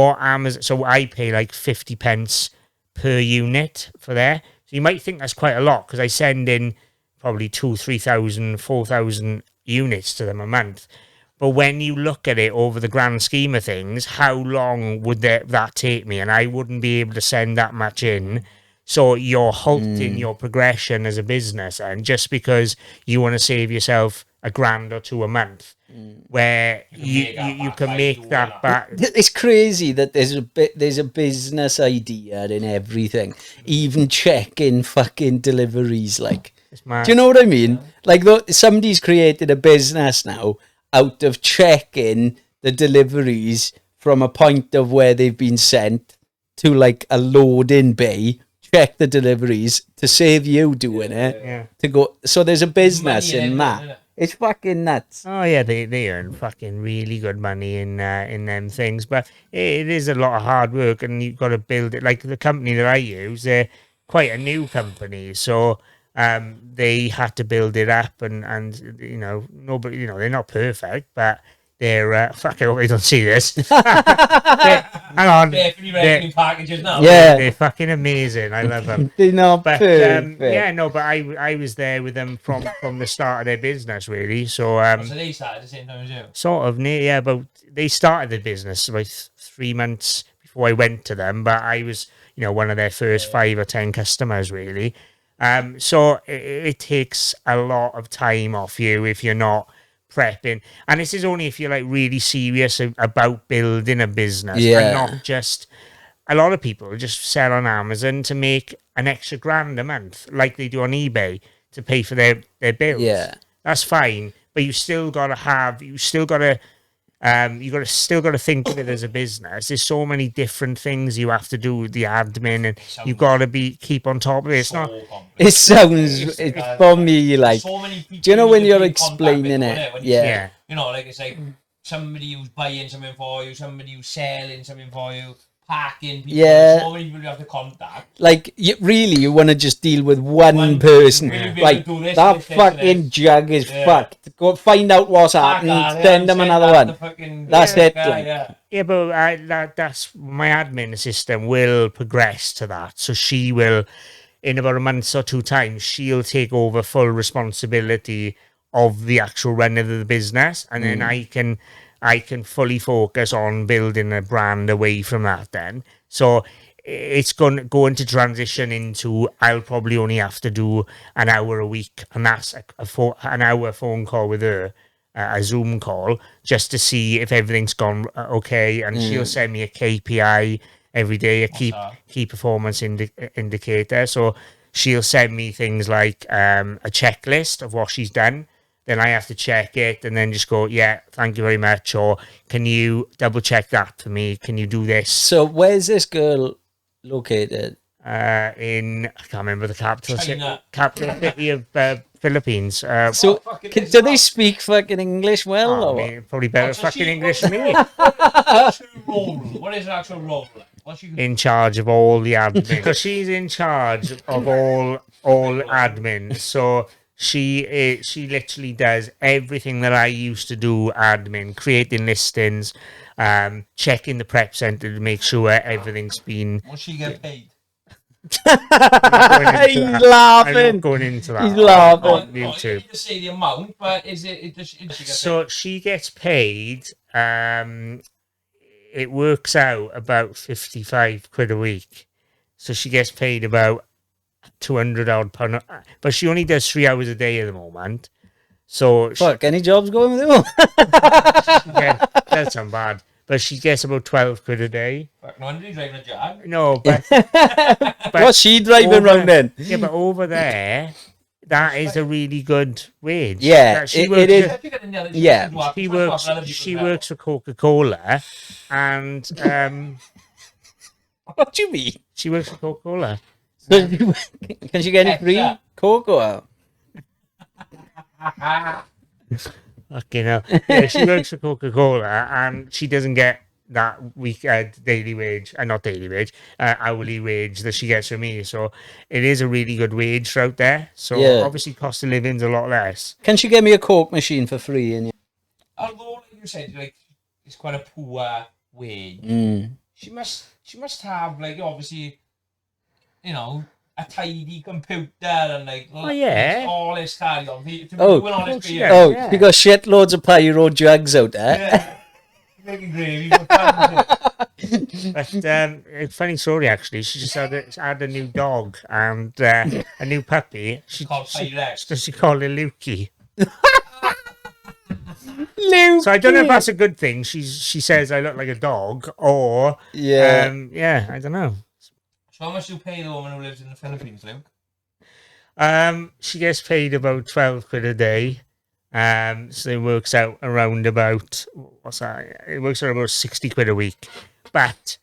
Speaker 2: so I pay like 50 pence per unit for there. So you might think that's quite a lot, because I send in probably 2,000, 3,000, 4,000 units to them a month. But when you look at it over the grand scheme of things, how long would that take me? And I wouldn't be able to send that much in. So you're halting your progression as a business, and just because you want to save yourself $1,000 or $2,000 a month, where you can make that back.
Speaker 1: It's crazy that there's a business idea in everything, even checking fucking deliveries. Like, do you know what I mean? Like, somebody's created a business now out of checking the deliveries from a point of where they've been sent to like a loading bay, check the deliveries to save you doing it, to go. So there's a business in that. It's fucking nuts.
Speaker 2: Oh yeah, they earn fucking really good money in them things, but it is a lot of hard work, and you've got to build it. Like the company that I use, they're quite a new company, so they had to build it up, and nobody, they're not perfect, but they're fuck. I hope they don't see this. Hang on,
Speaker 3: they're packages now.
Speaker 1: Yeah,
Speaker 2: they're fucking amazing. I love them.
Speaker 1: They're not perfect.
Speaker 2: But I was there with them from the start of their business, really. So
Speaker 3: so they started the same time as you.
Speaker 2: Sort of near, but they started the business about 3 months before I went to them. But I was, one of their first 5 or 10 customers, really. So it takes a lot of time off you if you're not prepping, and this is only if you're like really serious about building a business, and not just. A lot of people just sell on Amazon to make an extra $1,000 a month, like they do on eBay, to pay for their bills. Yeah, that's fine, but you still got to still got to think of it as a business. There's so many different things you have to do with the admin, and you've got to keep on top of it. It's not.
Speaker 1: It sounds for me like. So many people, do you know when you're explaining it? Yeah.
Speaker 3: Like it's like somebody who's buying something for you, somebody who's selling something for you. Packing people, so many people you have to contact.
Speaker 1: Like, you want to just deal with one person. Like, that fucking jug is fucked. Go find out what's happened, send them another one. That's it.
Speaker 2: But that's my admin system will progress to that. So she will, in about a month or 2 times, she'll take over full responsibility of the actual run of the business, and then I can fully focus on building a brand away from that then. So it's going to transition into, I'll probably only have to do an hour a week, and that's an hour phone call with her, a Zoom call just to see if everything's gone okay, and she'll send me a KPI every day, a key performance indicator. So she'll send me things like a checklist of what she's done. Then I have to check it and then just go, yeah, thank you very much. Or can you double check that for me? Can you do this?
Speaker 1: So where's this girl located?
Speaker 2: I can't remember the capital city of Philippines.
Speaker 1: So do they speak fucking English well?
Speaker 2: I
Speaker 1: Or
Speaker 2: mean, probably better fucking English than me.
Speaker 3: What is her actual role? What's she
Speaker 2: In charge of all the admin. So she's in charge of all admin. So she literally does everything that I used to do admin, creating listings, checking the prep center to make sure everything's been.
Speaker 3: Will she get paid?
Speaker 1: He's laughing.
Speaker 2: I'm not going into that.
Speaker 1: He's laughing.
Speaker 2: On YouTube.
Speaker 3: You need to say the amount, but is she get paid?
Speaker 2: So she gets paid. It works out about 55 quid a week. So she gets paid about 200 odd pound, but she only does 3 hours a day at the moment. So
Speaker 1: fuck, any jobs going with you?
Speaker 2: Yeah, that sounds bad. But she gets about 12 quid a day.
Speaker 3: Fuck, no wonder he's driving a Jag.
Speaker 2: No, but
Speaker 1: What's she driving around then?
Speaker 2: Yeah, but over there, that is a really good wage.
Speaker 1: Yeah, it is. Yeah.
Speaker 2: She works for Coca-Cola, and
Speaker 1: What do you mean?
Speaker 2: She works for Coca-Cola.
Speaker 1: Can she get any free cocoa?
Speaker 2: Okay, no. Yeah, she works for Coca-Cola, and she doesn't get that daily wage, not daily wage, hourly wage that she gets from me. So it is a really good wage out there. So obviously, cost of living's a lot less.
Speaker 1: Can she get me a Coke machine for free? And
Speaker 3: although, like you said, like it's quite a poor wage. She must have, like, obviously, you know, a tidy computer and like all this carry on. You got
Speaker 1: shitloads of pyro jugs out there.
Speaker 3: Yeah. Making gravy.
Speaker 2: But a funny story actually. She just had a new dog and a new puppy. She called it Lukey.
Speaker 1: Lukey.
Speaker 2: So I don't know if that's a good thing. She says I look like a dog, or I don't know.
Speaker 3: So how much do you pay the woman who lives in the Philippines, Luke?
Speaker 2: She gets paid about 12 quid a day. So it works out around about, what's that? It works out about 60 quid a week. But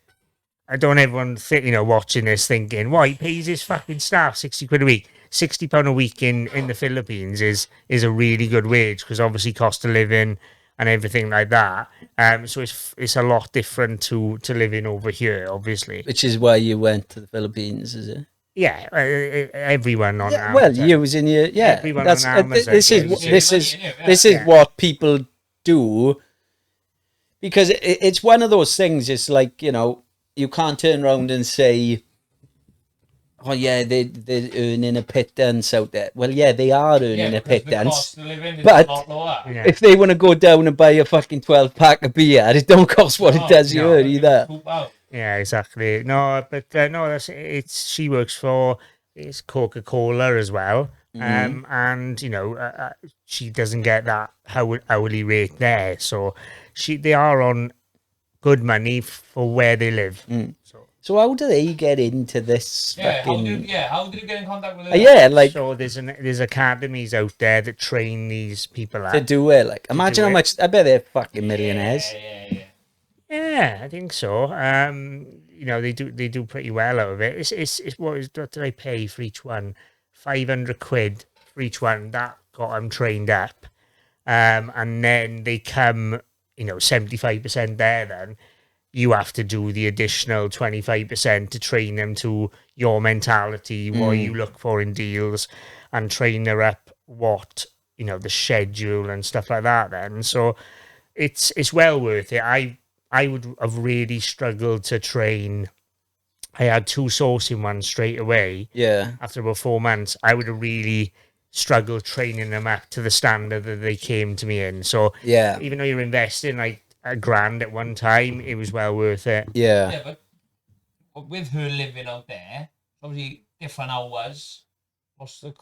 Speaker 2: I don't want everyone watching this thinking, why he pays his fucking staff 60 quid a week. £60 a week in the Philippines is a really good wage, because obviously cost of living and everything like that. So it's a lot different to living over here, obviously.
Speaker 1: Which is why you went to the Philippines, is it?
Speaker 2: Yeah, everyone on Amazon.
Speaker 1: Well, you was in your
Speaker 2: Everyone on Amazon.
Speaker 1: This is what people do, because it's one of those things. It's like, you can't turn around and say, oh yeah, they're earning a pittance out there. Well, yeah, they are earning a pittance, but if they want to go down and buy a fucking 12-pack of beer, it don't cost what it does here either.
Speaker 2: Yeah, exactly. No, but no, she works for Coca-Cola as well, and she doesn't get that hourly rate there, so they are on good money for where they live.
Speaker 1: So how do they get into this?
Speaker 3: How do you get in contact with
Speaker 1: them?
Speaker 2: So there's academies out there that train these people out
Speaker 1: to do it. Like, imagine how much. I bet they're fucking millionaires.
Speaker 2: Yeah, I think so. They do pretty well out of it. It's what did I pay for each one? 500 quid for each one. That got them trained up, and then they come, 75% there. Then you have to do the additional 25% to train them to your mentality, what you look for in deals, and train her up what the schedule and stuff like that. Then so it's well worth it. I would have really struggled to train. I had 2 sourcing ones straight away. Yeah. After about 4 months, I would have really struggled training them up to the standard that they came to me in. So yeah, even though you're investing like $1,000 at one time, it was well worth it.
Speaker 1: Yeah.
Speaker 3: Yeah, but with her living out there, obviously different hours.
Speaker 2: So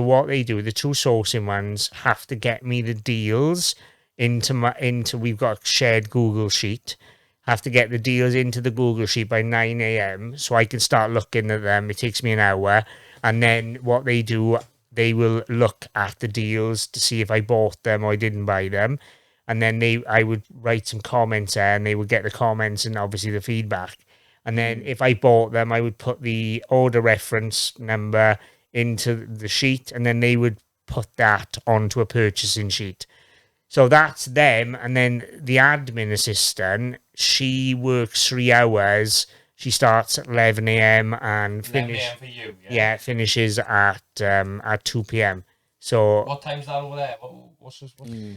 Speaker 2: what they do, the two sourcing ones have to get me the deals into we've got a shared Google sheet, have to get the deals into the Google sheet by 9 a.m. so I can start looking at them. It takes me an hour, and then what they do, they will look at the deals to see if I bought them or I didn't buy them, and then I would write some comments there, and they would get the comments and obviously the feedback. And then if I bought them, I would put the order reference number into the sheet, and then they would put that onto a purchasing sheet. So that's them. And then the admin assistant, she works 3 hours. She starts at 11 a.m. and finishes at 2 p.m. So
Speaker 3: what time's that over there?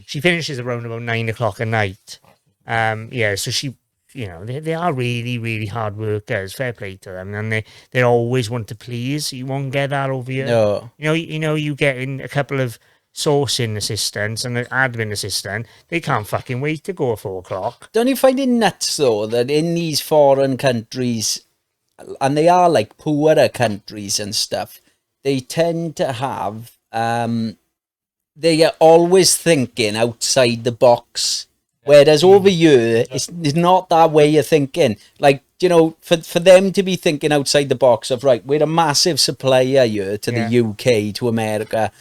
Speaker 2: She finishes around about 9 o'clock at night. So she... they are really, really hard workers. Fair play to them, and they always want to please. You won't get that over here.
Speaker 1: No.
Speaker 2: You get in a couple of sourcing assistants and an admin assistant. They can't fucking wait to go at 4 o'clock.
Speaker 1: Don't you find it nuts though that in these foreign countries, and they are like poorer countries and stuff, they tend to have they are always thinking outside the box. Whereas over here, it's not that way of thinking. Like, for them to be thinking outside the box of, right, we're a massive supplier here to the UK, to America.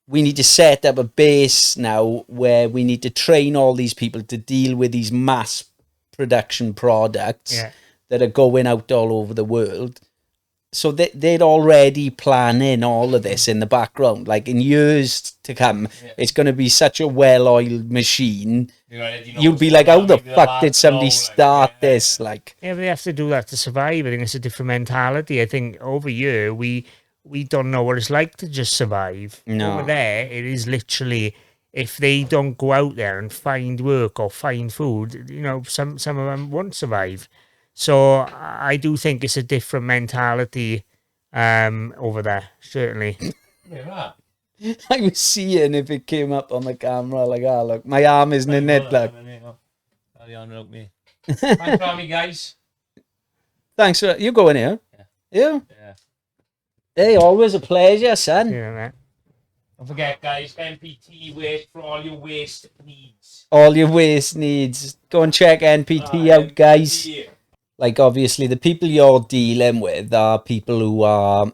Speaker 1: We need to set up a base now where we need to train all these people to deal with these mass production products that are going out all over the world. So they're already planning all of this in the background. Like, in years to come, it's going to be such a well-oiled machine. You'll be like, how the fuck did somebody start this? Like,
Speaker 2: yeah, but they have to do that to survive. I think it's a different mentality. I think over here, we don't know what it's like to just survive.
Speaker 1: No.
Speaker 2: Over there, it is literally, if they don't go out there and find work or find food, some of them won't survive. So I do think it's a different mentality over there, certainly.
Speaker 3: Yeah.
Speaker 1: I was seeing if it came up on the camera, like, look, my arm isn't in it, look.
Speaker 3: Carry on, look me. Thanks for having me, guys.
Speaker 1: Thanks for you going here.
Speaker 3: Yeah.
Speaker 1: Hey, always a pleasure, son.
Speaker 2: Yeah, man.
Speaker 3: Don't forget, guys, NPT waste for all your waste needs.
Speaker 1: All your waste needs. Go and check NPT out, guys. Like, obviously, the people you're dealing with are people who are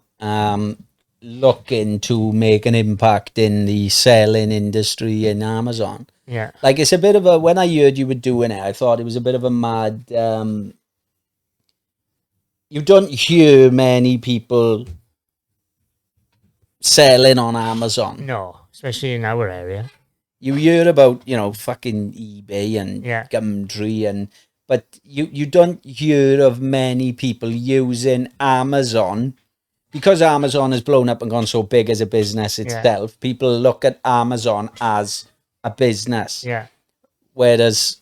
Speaker 1: looking to make an impact in the selling industry in Amazon.
Speaker 2: Yeah.
Speaker 1: Like, it's a bit of a... When I heard you were doing it, I thought it was a bit of a mad... you don't hear many people selling on Amazon.
Speaker 2: No, especially in our area.
Speaker 1: You hear about, fucking eBay and Gumtree and... But you don't hear of many people using Amazon. Because Amazon has blown up and gone so big as a business itself, people look at Amazon as a business.
Speaker 2: Yeah.
Speaker 1: Whereas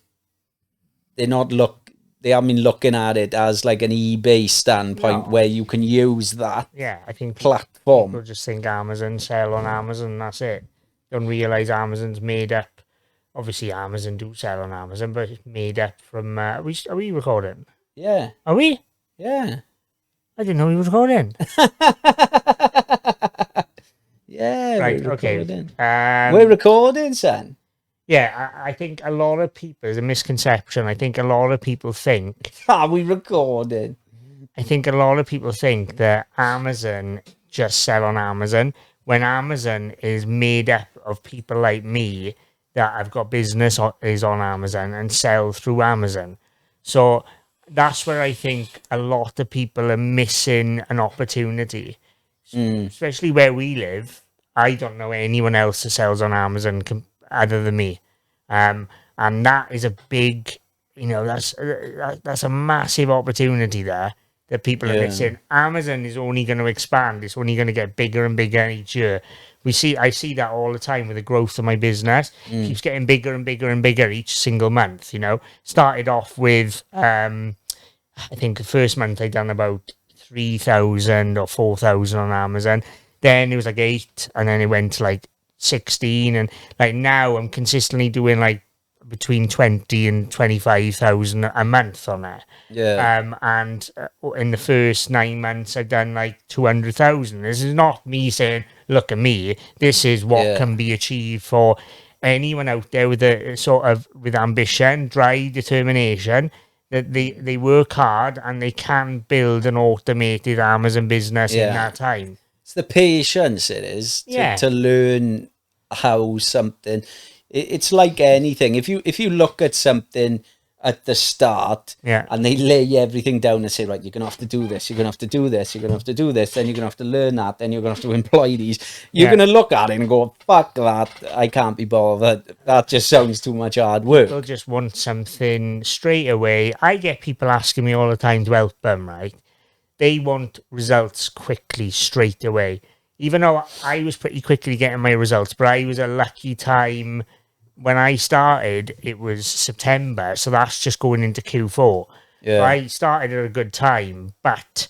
Speaker 1: they haven't been looking at it as like an eBay standpoint where you can use that
Speaker 2: I think
Speaker 1: platform.
Speaker 2: People just think Amazon, sell on Amazon, that's it. Don't realise Amazon's made up. Obviously, Amazon do sell on Amazon, but it's made up from... Are we recording?
Speaker 1: Yeah.
Speaker 2: Are we?
Speaker 1: Yeah.
Speaker 2: I didn't know we were recording.
Speaker 1: Yeah,
Speaker 2: right,
Speaker 1: we're recording.
Speaker 2: We're
Speaker 1: recording, son.
Speaker 2: Yeah, I think a lot of people... There's a misconception. I think a lot of people think...
Speaker 1: Are we recording?
Speaker 2: I think a lot of people think that Amazon just sell on Amazon, when Amazon is made up of people like me that have got business is on Amazon and sell through Amazon. So that's where I think a lot of people are missing an opportunity, especially where we live. I don't know anyone else that sells on Amazon other than me. And that is a big, that's a massive opportunity there that people are missing. Amazon is only going to expand. It's only going to get bigger and bigger each year. I see that all the time with the growth of my business. It keeps getting bigger and bigger and bigger each single month, Started off with, I think the first month I done about 3,000 or 4,000 on Amazon. Then it was like 8, and then it went to like 16. And like now I'm consistently doing like between 20 and 25,000 a month on it.
Speaker 1: Yeah.
Speaker 2: And in the first 9 months, I've done like 200,000. This is not me saying, look at me. This is what can be achieved for anyone out there with a sort of with ambition, drive, determination, that they work hard and they can build an automated Amazon business in that time.
Speaker 1: It's the patience it is to learn how something. It's like anything. If you look at something at the start, and they lay everything down and say, right, you're gonna have to do this, you're gonna have to do this, you're gonna have to do this, then you're gonna have to learn that, then you're gonna have to employ these. You're gonna look at it and go, fuck that, I can't be bothered. That just sounds too much hard work.
Speaker 2: They'll just want something straight away. I get people asking me all the time to help them, right? They want results quickly, straight away. Even though I was pretty quickly getting my results, but I was a lucky time. When I started, it was September, so that's just going into Q4.
Speaker 1: Yeah.
Speaker 2: So I started at a good time, but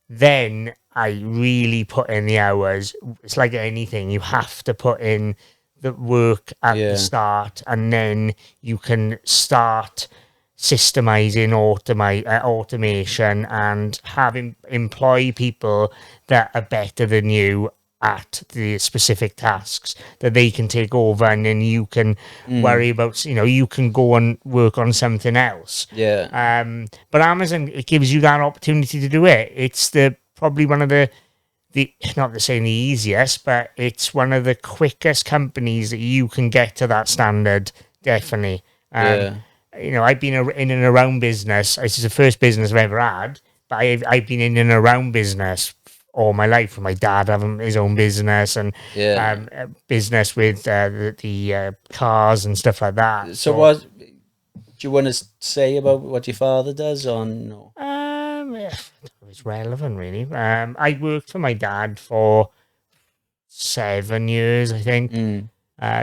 Speaker 2: then I really put in the hours. It's like anything. You have to put in the work at the start, and then you can start systemizing automation and employ people that are better than you at the specific tasks that they can take over, and then you can worry about, you can go and work on something else. But Amazon, it gives you that opportunity to do it. It's probably one of the not to say the easiest, but it's one of the quickest companies that you can get to that standard, definitely. I've been in and around business. This is the first business I've ever had, but I've been in and around business all my life, with my dad having his own business and business with the cars and stuff like that.
Speaker 1: So what do you want to say about what your father does, or no?
Speaker 2: It's relevant, really. I worked for my dad for 7 years, I think.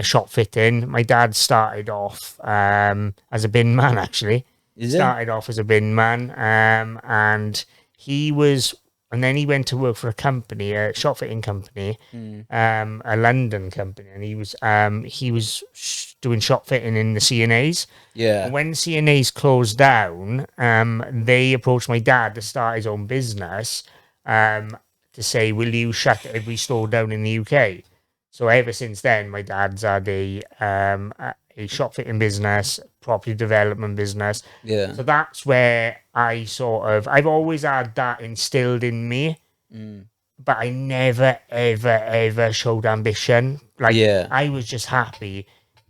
Speaker 2: Shop fitting. My dad started off as a bin man, actually. Started off as a bin man, and and then he went to work for a company, a shop fitting company, a London company, and he was doing shop fitting in the CNAs. And when CNAs closed down, they approached my dad to start his own business, to say, will you shut every store down in the UK? So ever since then, my dad's had a shop fitting business, property development business. So that's where I've always had that instilled in me, but I never, ever, ever showed ambition. I was just happy,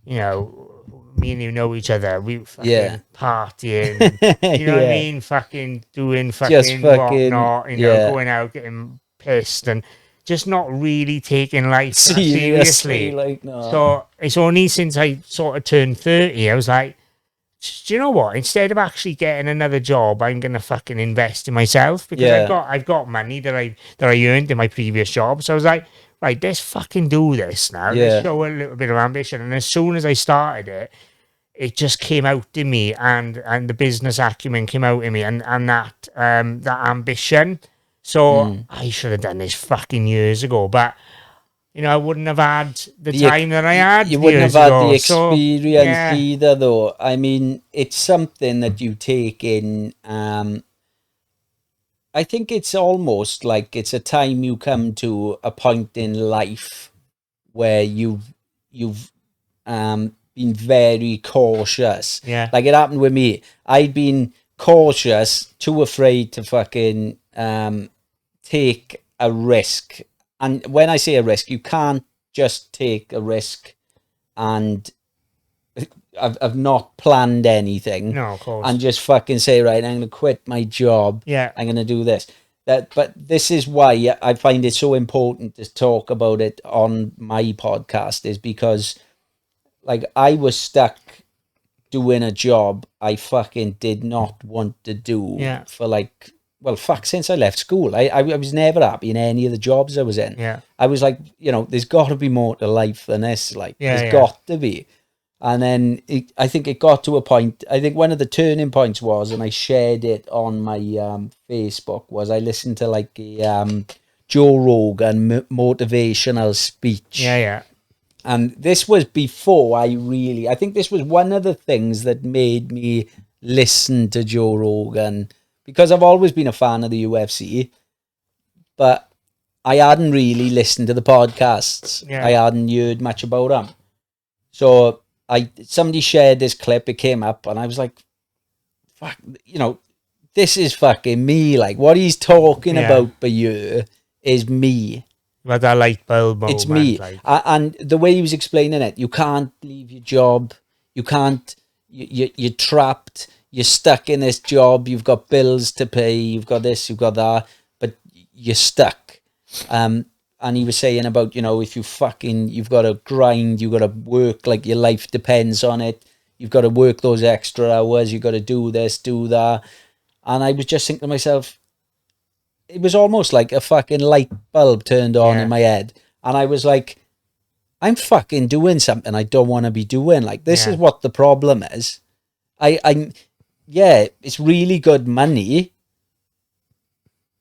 Speaker 2: me and you know each other. We fucking partying, you know what I mean? Fucking doing fucking whatnot, going out, getting pissed and just not really taking life seriously. So it's only since I sort of turned 30, I was like, do you know what? Instead of actually getting another job, I'm gonna fucking invest in myself, because I've got money that I earned in my previous job. So I was like, right, let's fucking do this now. Let's show a little bit of ambition. And as soon as I started it, it just came out in me, and the business acumen came out in me, and that ambition. So I should have done this fucking years ago, but I wouldn't have had the time that I had.
Speaker 1: You wouldn't have had the experience either, though. I mean, it's something that you take in. I think it's almost like it's a time you come to a point in life where you've been very cautious. Like it happened with me. I'd been cautious, too afraid to fucking take a risk. And when I say a risk, you can't just take a risk and I've not planned anything.
Speaker 2: No, of course.
Speaker 1: And just fucking say, right, I'm going to quit my job. I'm going to do this. But this is why I find it so important to talk about it on my podcast, is because like I was stuck doing a job I fucking did not want to do for like, since I left school. I was never happy in any of the jobs I was in. I was like, there's got to be more to life than this. Like, there's got to be. And then I think it got to a point, I think one of the turning points was, and I shared it on my Facebook, was I listened to like a Joe Rogan motivational speech. And this was before I think this was one of the things that made me listen to Joe Rogan, because I've always been a fan of the UFC, but I hadn't really listened to the podcasts.
Speaker 2: Yeah.
Speaker 1: I hadn't heard much about them. So somebody shared this clip, it came up, and I was like, fuck, this is fucking me. Like, what he's talking about for you is me.
Speaker 2: But that light bulb moment.
Speaker 1: It's me.
Speaker 2: Like.
Speaker 1: And the way he was explaining it, you can't leave your job. You can't, you're trapped. You're stuck in this job. You've got bills to pay. You've got this, you've got that, but you're stuck. And he was saying about, if you've got to grind, you've got to work like your life depends on it. You've got to work those extra hours. You've got to do this, do that. And I was just thinking to myself, it was almost like a fucking light bulb turned on in my head. And I was like, I'm fucking doing something I don't want to be doing. Like, this is what the problem is. It's really good money,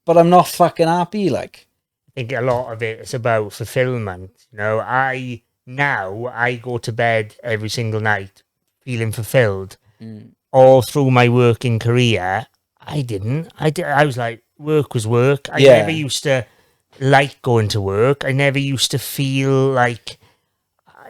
Speaker 1: but I'm not fucking happy. Like,
Speaker 2: I think a lot of it is about fulfillment. I go to bed every single night feeling fulfilled. All through my working career, I didn't. I was like, work was work. I never used to like going to work. I never used to feel like,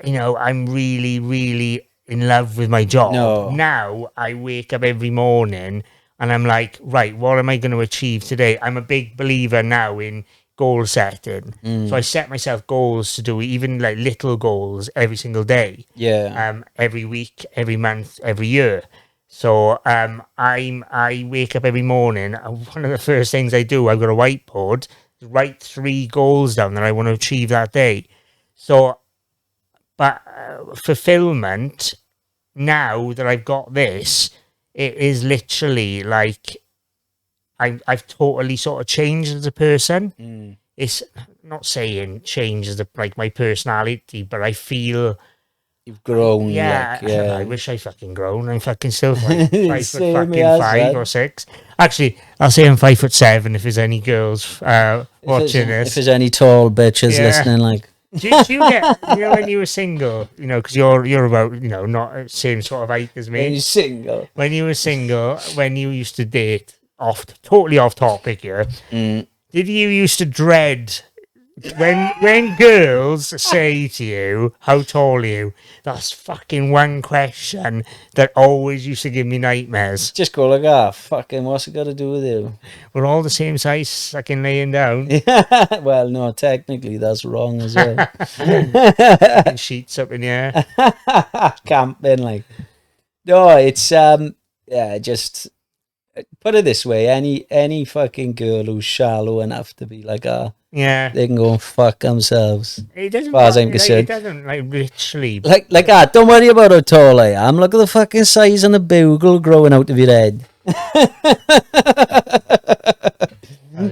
Speaker 2: I'm really, really in love with my job.
Speaker 1: No.
Speaker 2: Now I wake up every morning and I'm like, right, what am I going to achieve today? I'm a big believer now in goal setting. So I set myself goals to do, even like little goals every single day.
Speaker 1: Yeah.
Speaker 2: Every week, every month, every year. So I wake up every morning. One of the first things I do, I've got a whiteboard, write 3 goals down that I want to achieve that day. So, but fulfillment, now that I've got this, it is literally like I've totally sort of changed as a person. It's not saying change as like my personality, but I feel
Speaker 1: you've grown.
Speaker 2: I wish I fucking grown. I'm fucking still 5 foot
Speaker 1: Same
Speaker 2: fucking
Speaker 1: as
Speaker 2: 5
Speaker 1: that.
Speaker 2: or 6. Actually, I'll say I'm 5'7" if there's any girls watching this.
Speaker 1: If there's any tall bitches listening, like.
Speaker 2: Do you get, when you were single, because you're about, not same sort of height as me.
Speaker 1: When you're single.
Speaker 2: When you were single, when you used to date, totally off topic here, did you used to dread when girls say to you, how tall are you? That's fucking one question that always used to give me nightmares.
Speaker 1: Just go like, fucking, what's it got to do with you?
Speaker 2: We're all the same size, fucking laying down.
Speaker 1: Well, no, technically that's wrong as well.
Speaker 2: And sheets up in the air.
Speaker 1: Camping, like. No, it's, just, put it this way, any fucking girl who's shallow enough to be like,
Speaker 2: yeah,
Speaker 1: they can go and fuck themselves.
Speaker 2: It doesn't,
Speaker 1: as far as I'm concerned.
Speaker 2: It doesn't, literally.
Speaker 1: Don't worry about how tall I am. Look at the fucking size on the bugle growing out of your head.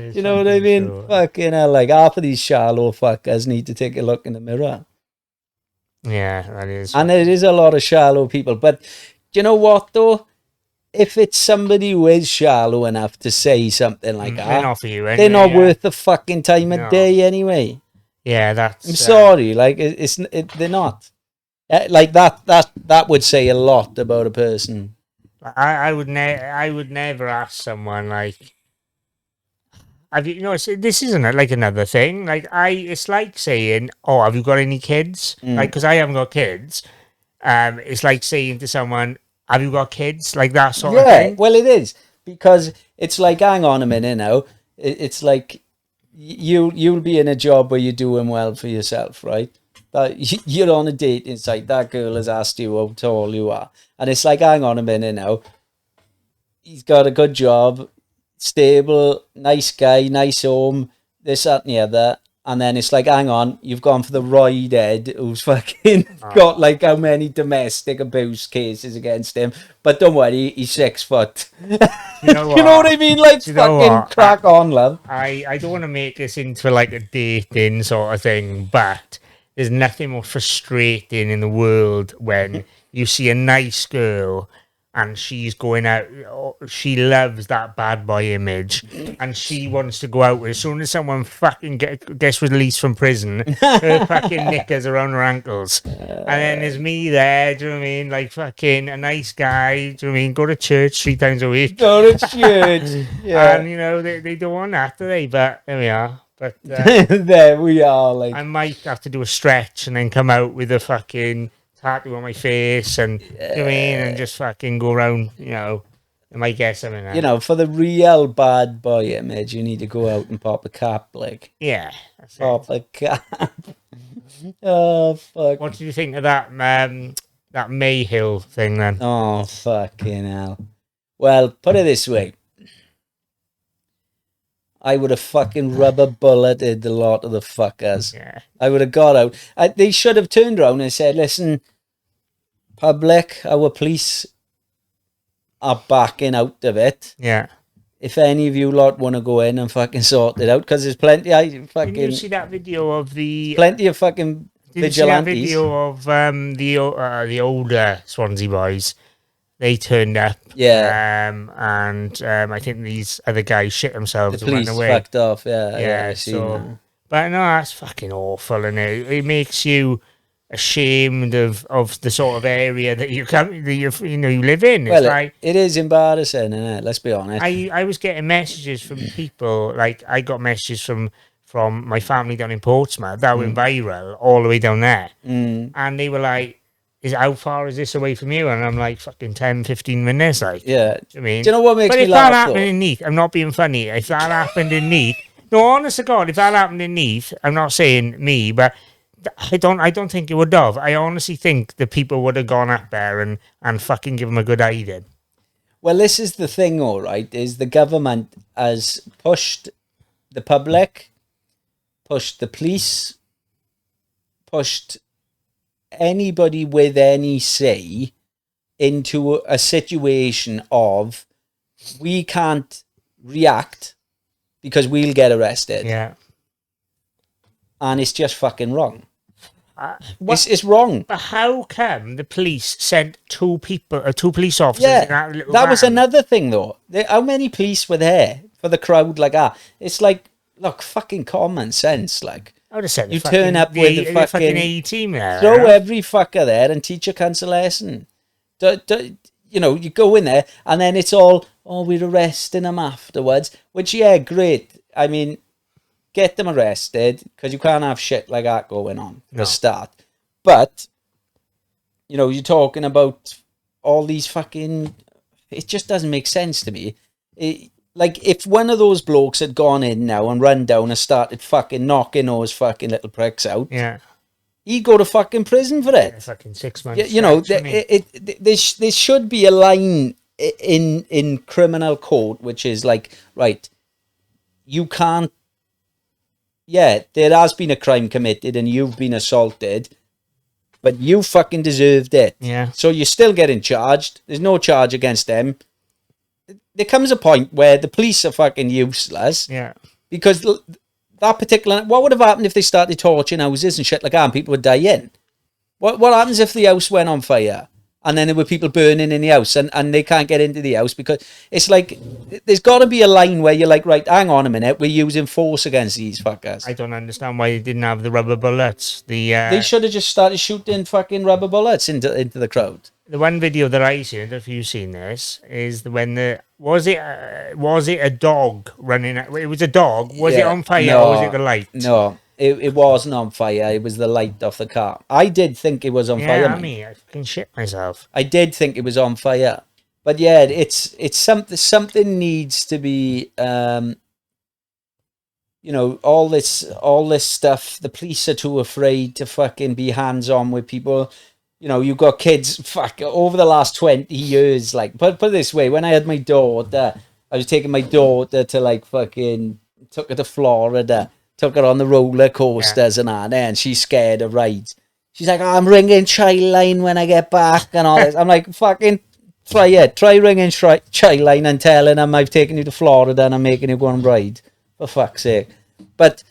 Speaker 1: You know what I mean? Sure. Fucking hell, like, half of these shallow fuckers need to take a look in the mirror.
Speaker 2: Yeah, that is.
Speaker 1: And there is a lot of shallow people. But do you know what, though? If it's somebody who is shallow enough to say something like that,
Speaker 2: they're not for you anyway,
Speaker 1: they're not worth the fucking time of day anyway.
Speaker 2: Yeah, that's.
Speaker 1: I'm sorry, like they're not. Like that would say a lot about a person.
Speaker 2: I would never ask someone like, have you? This isn't like another thing. Like it's like saying, oh, have you got any kids? Like, because I haven't got kids. It's like saying to someone, have you got kids? Like that sort of thing.
Speaker 1: Well, it is, because it's like, hang on a minute now. It's like you'll be in a job where you're doing well for yourself, right? But you're on a dating site. That girl has asked you how tall you are, and it's like, hang on a minute now. He's got a good job, stable, nice guy, nice home, this, that, and the other. And then it's like, hang on, you've gone for the roid head who's fucking got like how many domestic abuse cases against him. But don't worry, he's 6 foot. You know what I mean? Like, fucking crack on, love.
Speaker 2: I don't want to make this into like a dating sort of thing, but there's nothing more frustrating in the world when you see a nice girl and she's going out. She loves that bad boy image, and she wants to go out. As soon as someone fucking gets released from prison, her fucking knickers around her ankles, and then there's me there. Do you know what I mean? Like fucking a nice guy. Do you know what I mean? Go to church 3 times a week.
Speaker 1: Go to church. Yeah.
Speaker 2: And you know they don't want that, do they? But there we are. But
Speaker 1: there we are. Like,
Speaker 2: I might have to do a stretch and then come out with a fucking tattoo on my face, and you know what I mean, and just fucking go around, you know. I might get something there.
Speaker 1: You know, for the real bad boy image, you need to go out and pop a cap, like.
Speaker 2: Yeah, that's
Speaker 1: pop a cap. Oh fuck!
Speaker 2: What do you think of that that Mayhill thing then?
Speaker 1: Oh fucking hell! Well, put it this way. I would have fucking rubber bulleted a lot of the fuckers.
Speaker 2: Yeah.
Speaker 1: I would have got out. They should have turned around and said, listen, public, our police are backing out of it.
Speaker 2: Yeah.
Speaker 1: If any of you lot want to go in and fucking sort it out, because there's plenty.
Speaker 2: Did you see that video of the...
Speaker 1: Plenty of fucking vigilantes.
Speaker 2: Did you see that video of the older Swansea boys? They turned up, and I think these other guys shit themselves
Speaker 1: the
Speaker 2: and
Speaker 1: police
Speaker 2: went away.
Speaker 1: Fucked off, yeah.
Speaker 2: So, but no, that's fucking awful, and it makes you ashamed of the sort of area that you live in. It's
Speaker 1: well,
Speaker 2: like
Speaker 1: it is embarrassing, isn't it? Let's be honest.
Speaker 2: I was getting messages from people, like I got messages from my family down in Portsmouth that went viral all the way down there, and they were like, how far is this away from you? And I'm like, fucking 10, 15 minutes. Like,
Speaker 1: yeah.
Speaker 2: I mean,
Speaker 1: do you know what makes me laugh?
Speaker 2: But if that happened in Neath, I'm not being funny. If that happened in Neath, no, honest to God, if that happened in Neath, I'm not saying me, but I don't think it would have. I honestly think the people would have gone up there and fucking give them a good hiding.
Speaker 1: Well, this is the thing, all right, is the government has pushed the public, pushed the police, pushed anybody with any say into a situation of we can't react because we'll get arrested.
Speaker 2: Yeah.
Speaker 1: And it's just fucking wrong. It's wrong.
Speaker 2: But how come the police sent two police officers in that little
Speaker 1: that was
Speaker 2: van?
Speaker 1: another thing, though. How many police were there for the crowd like that? It's like, look, fucking common sense, like.
Speaker 2: I would have said
Speaker 1: you turn up with the
Speaker 2: fucking A team there.
Speaker 1: Throw every fucker there and teach your cunts a lesson. You know, you go in there and then it's all, we're arresting them afterwards. Which, yeah, great. I mean, get them arrested because you can't have shit like that going on for a start. But, you know, you're talking about all these fucking... It just doesn't make sense to me. Like, if one of those blokes had gone in now and run down and started fucking knocking those fucking little pricks out, he'd go to fucking prison for it.
Speaker 2: Yeah, fucking 6 months.
Speaker 1: You know, there should be a line in criminal code which is like, right, you can't... Yeah, there has been a crime committed and you've been assaulted, but you fucking deserved it.
Speaker 2: Yeah.
Speaker 1: So you're still getting charged. There's no charge against them. There comes a point where the police are fucking useless.
Speaker 2: Yeah.
Speaker 1: Because that particular... What would have happened if they started torching houses and shit like that and people would die in? What happens if the house went on fire and then there were people burning in the house and they can't get into the house? Because it's like... There's got to be a line where you're like, right, hang on a minute, we're using force against these fuckers.
Speaker 2: I don't understand why they didn't have the rubber bullets. They
Speaker 1: should have just started shooting fucking rubber bullets into the crowd.
Speaker 2: The one video that I seen, I don't know if you've seen this, is when was it a dog running? It was a dog. Was it on fire or was it the light?
Speaker 1: No, it wasn't on fire. It was the light off the car. I did think it was on fire.
Speaker 2: Yeah, I fucking shit myself.
Speaker 1: I did think it was on fire, but yeah, it's something needs to be. You know, all this stuff. The police are too afraid to fucking be hands on with people. You know, you've got kids, over the last 20 years, like, put it this way, when I had my daughter, I was taking my daughter to, like, fucking, took her to Florida, took her on the roller coasters and that, and she's scared of rides. She's like, I'm ringing Childline when I get back and all this. I'm like, fucking, try ringing Childline and telling them I've taken you to Florida and I'm making you go on a ride, for fuck's sake. But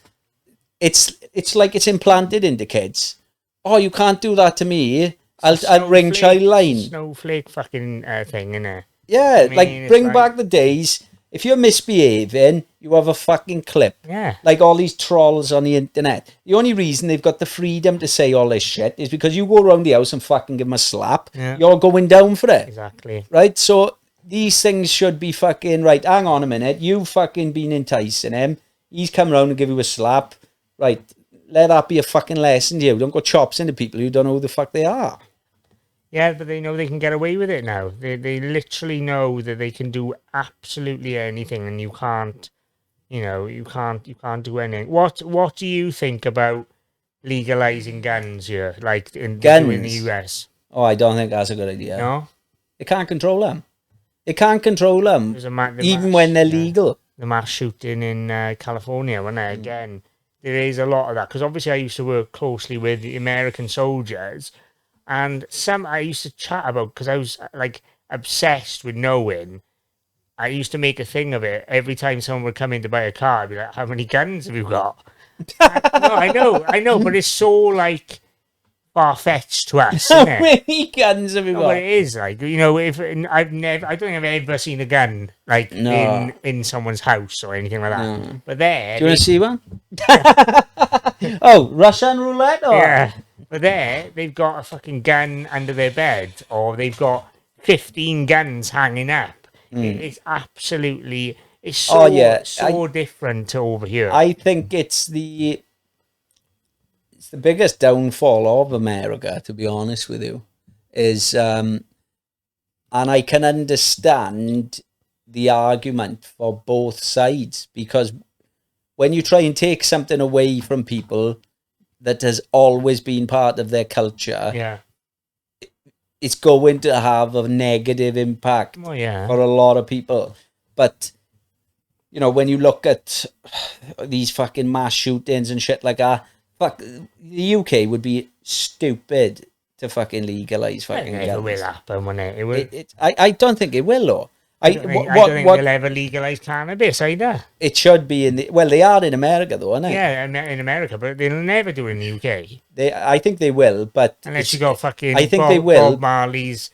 Speaker 1: it's like it's implanted into kids. Oh, you can't do that to me. I'll ring child line.
Speaker 2: Snowflake fucking thing, innit?
Speaker 1: Yeah,
Speaker 2: I mean,
Speaker 1: like bring
Speaker 2: like...
Speaker 1: back the days. If you're misbehaving, you have a fucking clip.
Speaker 2: Yeah.
Speaker 1: Like all these trolls on the internet. The only reason they've got the freedom to say all this shit is because you go around the house and fucking give them a slap.
Speaker 2: Yeah.
Speaker 1: You're going down for it.
Speaker 2: Exactly.
Speaker 1: Right? So these things should be fucking, right, hang on a minute. You've fucking been enticing him. He's come round and give you a slap. Right, let that be a fucking lesson to you. Don't go chops into people who don't know who the fuck they are.
Speaker 2: Yeah, but they know they can get away with it now. They literally know that they can do absolutely anything, and you can't, you can't do anything. What do you think about legalizing guns here, like in the US?
Speaker 1: Oh, I don't think that's a good idea.
Speaker 2: No,
Speaker 1: they can't control them. They can't control them, even when they're legal.
Speaker 2: The mass shooting in California, when again, there is a lot of that, because obviously I used to work closely with the American soldiers. And I used to chat about, because I was like obsessed with knowing. I used to make a thing of it. Every time someone would come in to buy a car, I'd be like, how many guns have you got? No, I know, but it's so like far-fetched to us, isn't it?
Speaker 1: How many guns have you got?
Speaker 2: But it is like, I don't think I've ever seen a gun like in someone's house or anything like that. No. But there,
Speaker 1: do you want to see one? Oh, Russian roulette? Or?
Speaker 2: Yeah. But there, they've got a fucking gun under their bed, or they've got 15 guns hanging up. It's absolutely, it's so different to over here.
Speaker 1: I think it's the biggest downfall of America, to be honest with you, is, and I can understand the argument for both sides, because when you try and take something away from people that has always been part of their culture, it's going to have a negative impact for a lot of people. But, when you look at these fucking mass shootings and shit like that, the UK would be stupid to fucking legalise fucking guns.
Speaker 2: It will happen, won't it? It will.
Speaker 1: I don't think it will, though.
Speaker 2: I don't think they'll ever legalise cannabis either.
Speaker 1: It should be they are in America though, aren't they?
Speaker 2: Yeah, in America, but they'll never do it in the UK.
Speaker 1: I think they will, but
Speaker 2: unless you got fucking
Speaker 1: they will.
Speaker 2: Bob Marley's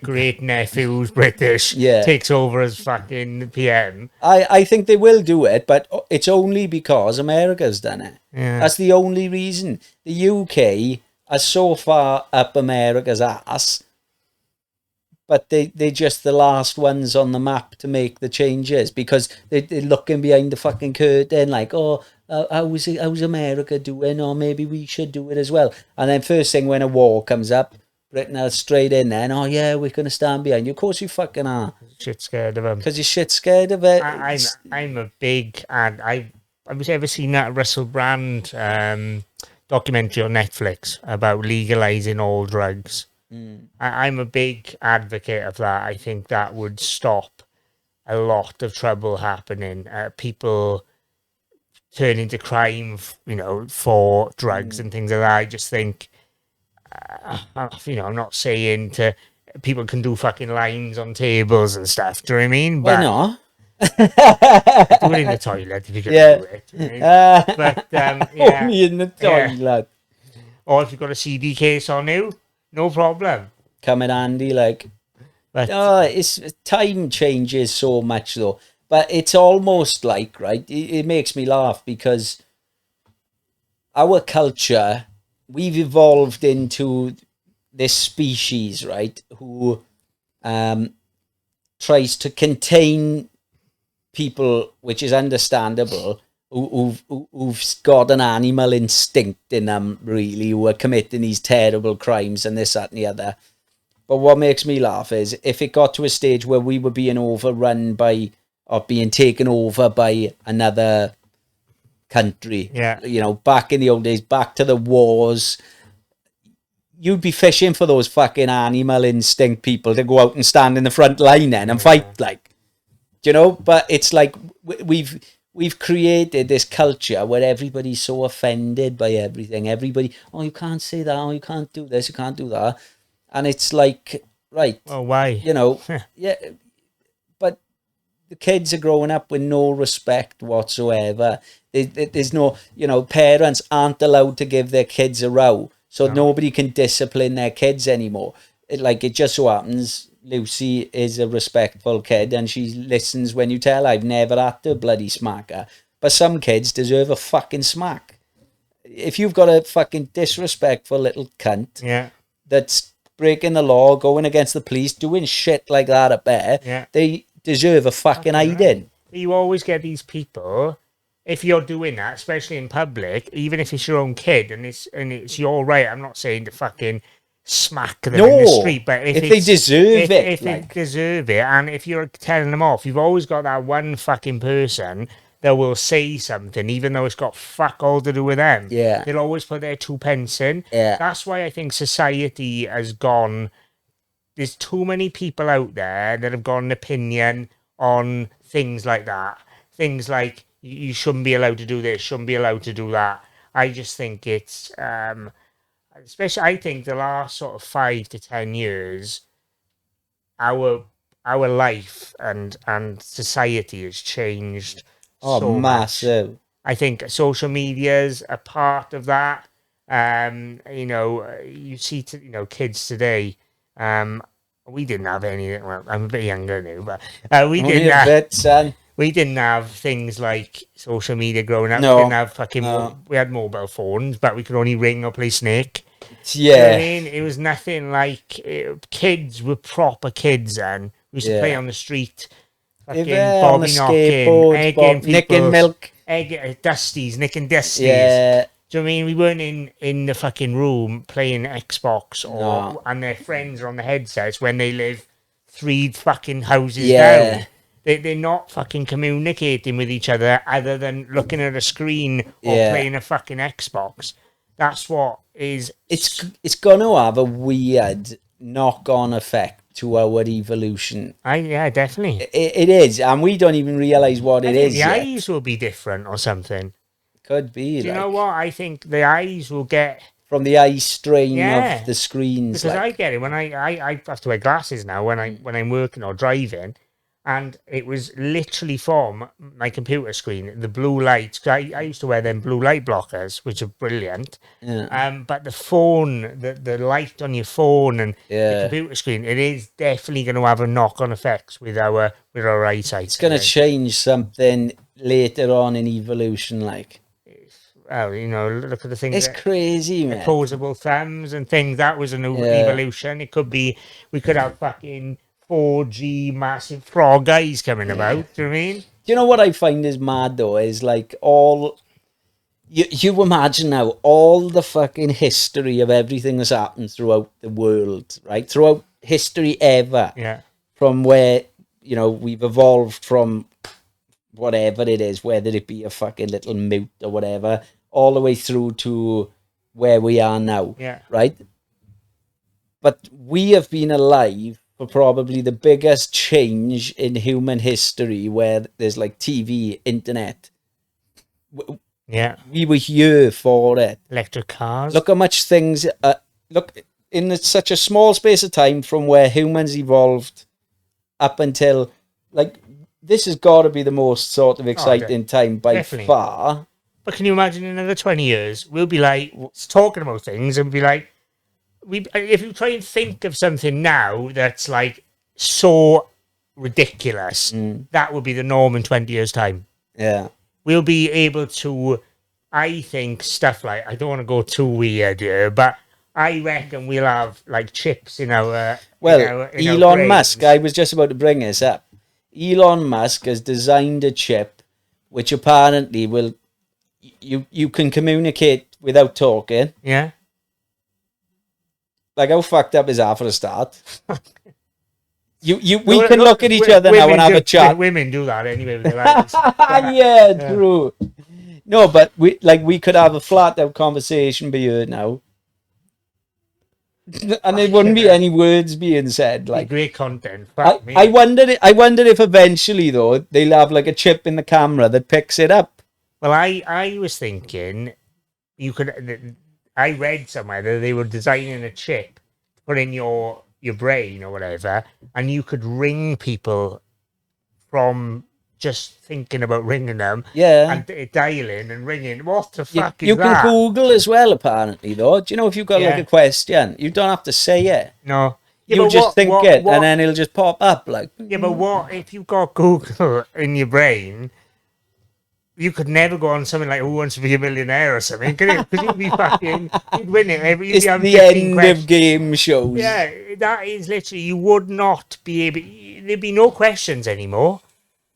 Speaker 2: great nephew's British takes over as fucking PM.
Speaker 1: I think they will do it, but it's only because America's done it.
Speaker 2: Yeah.
Speaker 1: That's the only reason. The UK are so far up America's ass, but they're just the last ones on the map to make the changes, because they're looking behind the fucking curtain like, how's America doing? Or maybe we should do it as well. And then first thing when a war comes up, Britain are straight in then, we're going to stand behind you. Of course you fucking are.
Speaker 2: Shit scared of them.
Speaker 1: Because you're shit scared of it.
Speaker 2: I'm a big, and have you ever seen that Russell Brand documentary on Netflix about legalising all drugs? I'm a big advocate of that. I think that would stop a lot of trouble happening. People turning to crime, for drugs and things like that. I just think, I'm not saying people can do fucking lines on tables and stuff. Do you know what I mean?
Speaker 1: Why not?
Speaker 2: Do it in the toilet if you can do it. Right? But
Speaker 1: only in the toilet.
Speaker 2: Or if you've got a CD case on you. No problem.
Speaker 1: Come in handy, like. But it's time changes so much though. But it's almost like, right, it makes me laugh because our culture, we've evolved into this species, right, who tries to contain people, which is understandable, who've got an animal instinct in them, really, who are committing these terrible crimes and this, that and the other. But what makes me laugh is if it got to a stage where we were being overrun by, or being taken over by another country, back in the old days, back to the wars, you'd be fishing for those fucking animal instinct people to go out and stand in the front line then and fight, like, but it's like we've created this culture where everybody's so offended by everything. Everybody, you can't say that, you can't do this, you can't do that. And it's like, right.
Speaker 2: Oh, why?
Speaker 1: Yeah. But the kids are growing up with no respect whatsoever. There's no, parents aren't allowed to give their kids a row. so nobody can discipline their kids anymore. It just so happens Lucy is a respectful kid and she listens when you tell her. I've never had to bloody smack her. But some kids deserve a fucking smack. If you've got a fucking disrespectful little cunt that's breaking the law, going against the police, doing shit like that up there, they deserve a fucking hiding.
Speaker 2: You always get these people, if you're doing that, especially in public, even if it's your own kid and it's your right, I'm not saying to fucking smack them in the street, but if
Speaker 1: they deserve it.
Speaker 2: If they deserve it, and if you're telling them off, you've always got that one fucking person that will say something, even though it's got fuck all to do with them.
Speaker 1: Yeah.
Speaker 2: They'll always put their 2 pence in.
Speaker 1: Yeah.
Speaker 2: That's why I think society has gone... There's too many people out there that have got an opinion on things like that. Things like, you shouldn't be allowed to do this, shouldn't be allowed to do that. I just think it's... especially, I think the last sort of 5 to 10 years, our life and society has changed so
Speaker 1: massive
Speaker 2: much. I think social media's a part of that. You see kids today, we didn't have any. Well, I'm a bit younger now, but we didn't have things like social media growing up.
Speaker 1: No.
Speaker 2: We didn't have fucking we had mobile phones, but we could only ring or play Snake.
Speaker 1: Yeah.
Speaker 2: You know what I mean? It was nothing like kids were proper kids, and we used to play on the street, fucking bobby knocking, nicking milk, Dusties, nicking Dusties.
Speaker 1: Yeah.
Speaker 2: Do you know what I mean? We weren't in the fucking room playing Xbox and their friends are on the headsets when they live 3 fucking houses down. They're not fucking communicating with each other than looking at a screen or playing a fucking Xbox. That's what is...
Speaker 1: It's going to have a weird knock-on effect to our evolution.
Speaker 2: Yeah, definitely.
Speaker 1: It is, and we don't even realise what it is
Speaker 2: yet.
Speaker 1: The
Speaker 2: eyes will be different or something.
Speaker 1: Could be.
Speaker 2: Do you know what? I think the eyes will get...
Speaker 1: From the eye strain of the screens.
Speaker 2: Because I get it when I have to wear glasses now when I'm working or driving. And it was literally from my computer screen, the blue light. I used to wear them blue light blockers, which are brilliant.
Speaker 1: Yeah.
Speaker 2: But the phone, the light on your phone and the computer screen, it is definitely going to have a knock-on effects with our eyesight.
Speaker 1: It's going to change something later on in evolution, like.
Speaker 2: Well, look at the things.
Speaker 1: It's crazy, man.
Speaker 2: Opposable thumbs and things. That was a new evolution. It could be, we could have fucking 4G massive frog eyes coming about. Do you know what I mean?
Speaker 1: Do you know what I find is mad though? Is like you imagine now all the fucking history of everything that's happened throughout the world, right? Throughout history ever.
Speaker 2: Yeah.
Speaker 1: From where, we've evolved from whatever it is, whether it be a fucking little mute or whatever, all the way through to where we are now.
Speaker 2: Yeah.
Speaker 1: Right? But we have been alive for probably the biggest change in human history, where there's like TV, internet.
Speaker 2: Yeah.
Speaker 1: We were here for it.
Speaker 2: Electric cars.
Speaker 1: Look how much things... look, in such a small space of time from where humans evolved up until... Like, this has got to be the most sort of exciting time by far.
Speaker 2: But can you imagine in another 20 years, we'll be like talking about things and be like, if you try and think of something now that's like so ridiculous, that will be the norm in 20 years' time.
Speaker 1: Yeah.
Speaker 2: We'll be able to, I think, stuff like, I don't want to go too weird here, but I reckon we'll have like chips in our...
Speaker 1: Elon Musk, I was just about to bring this up. Elon Musk has designed a chip which apparently will... You can communicate without talking.
Speaker 2: Yeah.
Speaker 1: Like, how fucked up is that for a start? We can look at each other now and have a chat.
Speaker 2: Women do that anyway with their eyes.
Speaker 1: Yeah, true. No, but we could have a flat out conversation be heard now. And there wouldn't be any words being said. Like,
Speaker 2: great content.
Speaker 1: I wonder if eventually though they'll have like a chip in the camera that picks it up.
Speaker 2: Well, I was thinking you could. I read somewhere that they were designing a chip to put in your brain or whatever, and you could ring people from just thinking about ringing them.
Speaker 1: Yeah.
Speaker 2: And dialing and ringing. What the
Speaker 1: You,
Speaker 2: fuck
Speaker 1: you
Speaker 2: is
Speaker 1: can
Speaker 2: that?
Speaker 1: Google as well, apparently, though. Do you know if you've got like a question, you don't have to say it.
Speaker 2: No. Yeah,
Speaker 1: You
Speaker 2: but
Speaker 1: just think
Speaker 2: what,
Speaker 1: it, and then it'll just pop up like.
Speaker 2: Yeah, but what if you've got Google in your brain? You could never go on something like Who Wants to Be a Millionaire or something, could you? Because you'd be fucking, you'd win it. You'd
Speaker 1: It's
Speaker 2: be on
Speaker 1: the
Speaker 2: 15
Speaker 1: end
Speaker 2: questions.
Speaker 1: of game shows.
Speaker 2: Yeah, that is literally, you would not be able, there'd be no questions anymore.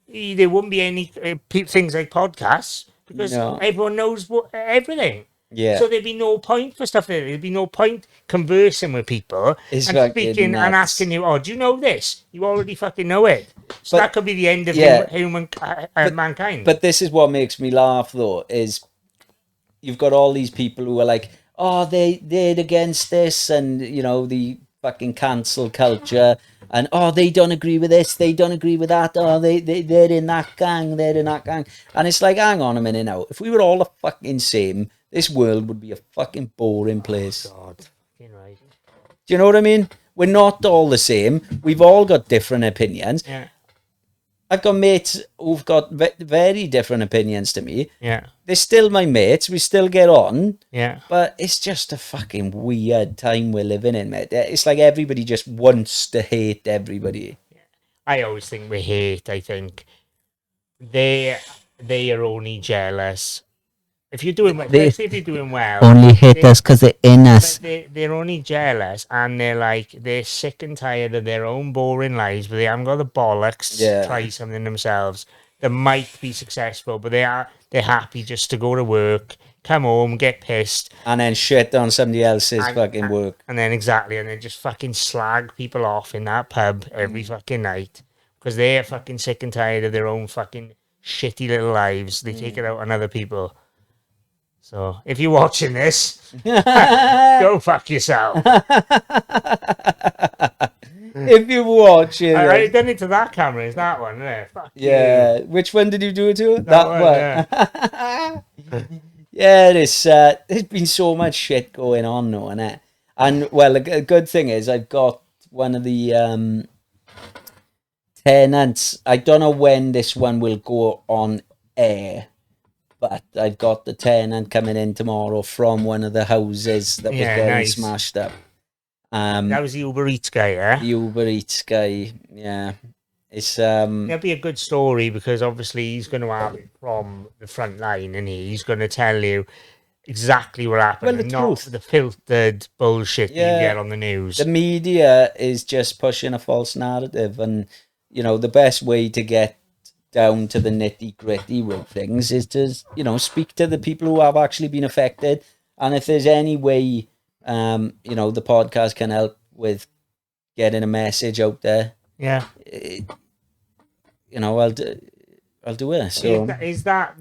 Speaker 2: There wouldn't be any things like podcasts because everyone knows everything.
Speaker 1: Yeah.
Speaker 2: So there'd be no point for stuff. There'd be no point conversing with people and speaking and asking you, oh, do you know this? You already fucking know it. So that could be the end of mankind.
Speaker 1: But this is what makes me laugh, though, is you've got all these people who are like, oh, they're against this, and, you know, the fucking cancel culture, and, oh, they don't agree with this, they don't agree with that, oh, they're in that gang, they're in that gang. And it's like, hang on a minute now. If we were all the fucking same, this world would be a fucking boring place.
Speaker 2: God, fucking right.
Speaker 1: Do you know what I mean? We're not all the same. We've all got different opinions.
Speaker 2: Yeah.
Speaker 1: I've got mates who've got very different opinions to me.
Speaker 2: Yeah.
Speaker 1: They're still my mates. We still get on.
Speaker 2: Yeah.
Speaker 1: But it's just a fucking weird time we're living in, mate. It's like everybody just wants to hate everybody.
Speaker 2: I always think we hate. I think they are only jealous. If you're doing well, if you're doing well,
Speaker 4: only hate us because they're in us.
Speaker 2: They're only jealous, and they're sick and tired of their own boring lives, but they haven't got the bollocks to try something themselves that might be successful. But they're happy just to go to work, come home, get pissed,
Speaker 1: and then shit on somebody else's fucking work,
Speaker 2: and then just fucking slag people off in that pub every fucking night because they're fucking sick and tired of their own fucking shitty little lives. They take it out on other people. So, if you're watching this, go fuck yourself.
Speaker 1: If you're watching...
Speaker 2: I done it to that camera, is that one, isn't it? Fuck
Speaker 1: you. Which one did you do it to? That one. Yeah, there's been so much shit going on, though, innit? And, well, a good thing is I've got one of the tenants. I don't know when this one will go on air, but I've got the tenant coming in tomorrow from one of the houses that was getting smashed up.
Speaker 2: That was the Uber Eats guy, yeah?
Speaker 1: The Uber Eats guy, yeah. It's
Speaker 2: That'll be a good story because obviously he's going to have it from the front line, and he's going to tell you exactly what happened, and not the filtered bullshit you get on the news.
Speaker 1: The media is just pushing a false narrative, and, you know, the best way to get down to the nitty-gritty with things is to, you know, speak to the people who have actually been affected. And if there's any way, you know, the podcast can help with getting a message out there, you know, I'll do it. So
Speaker 2: is that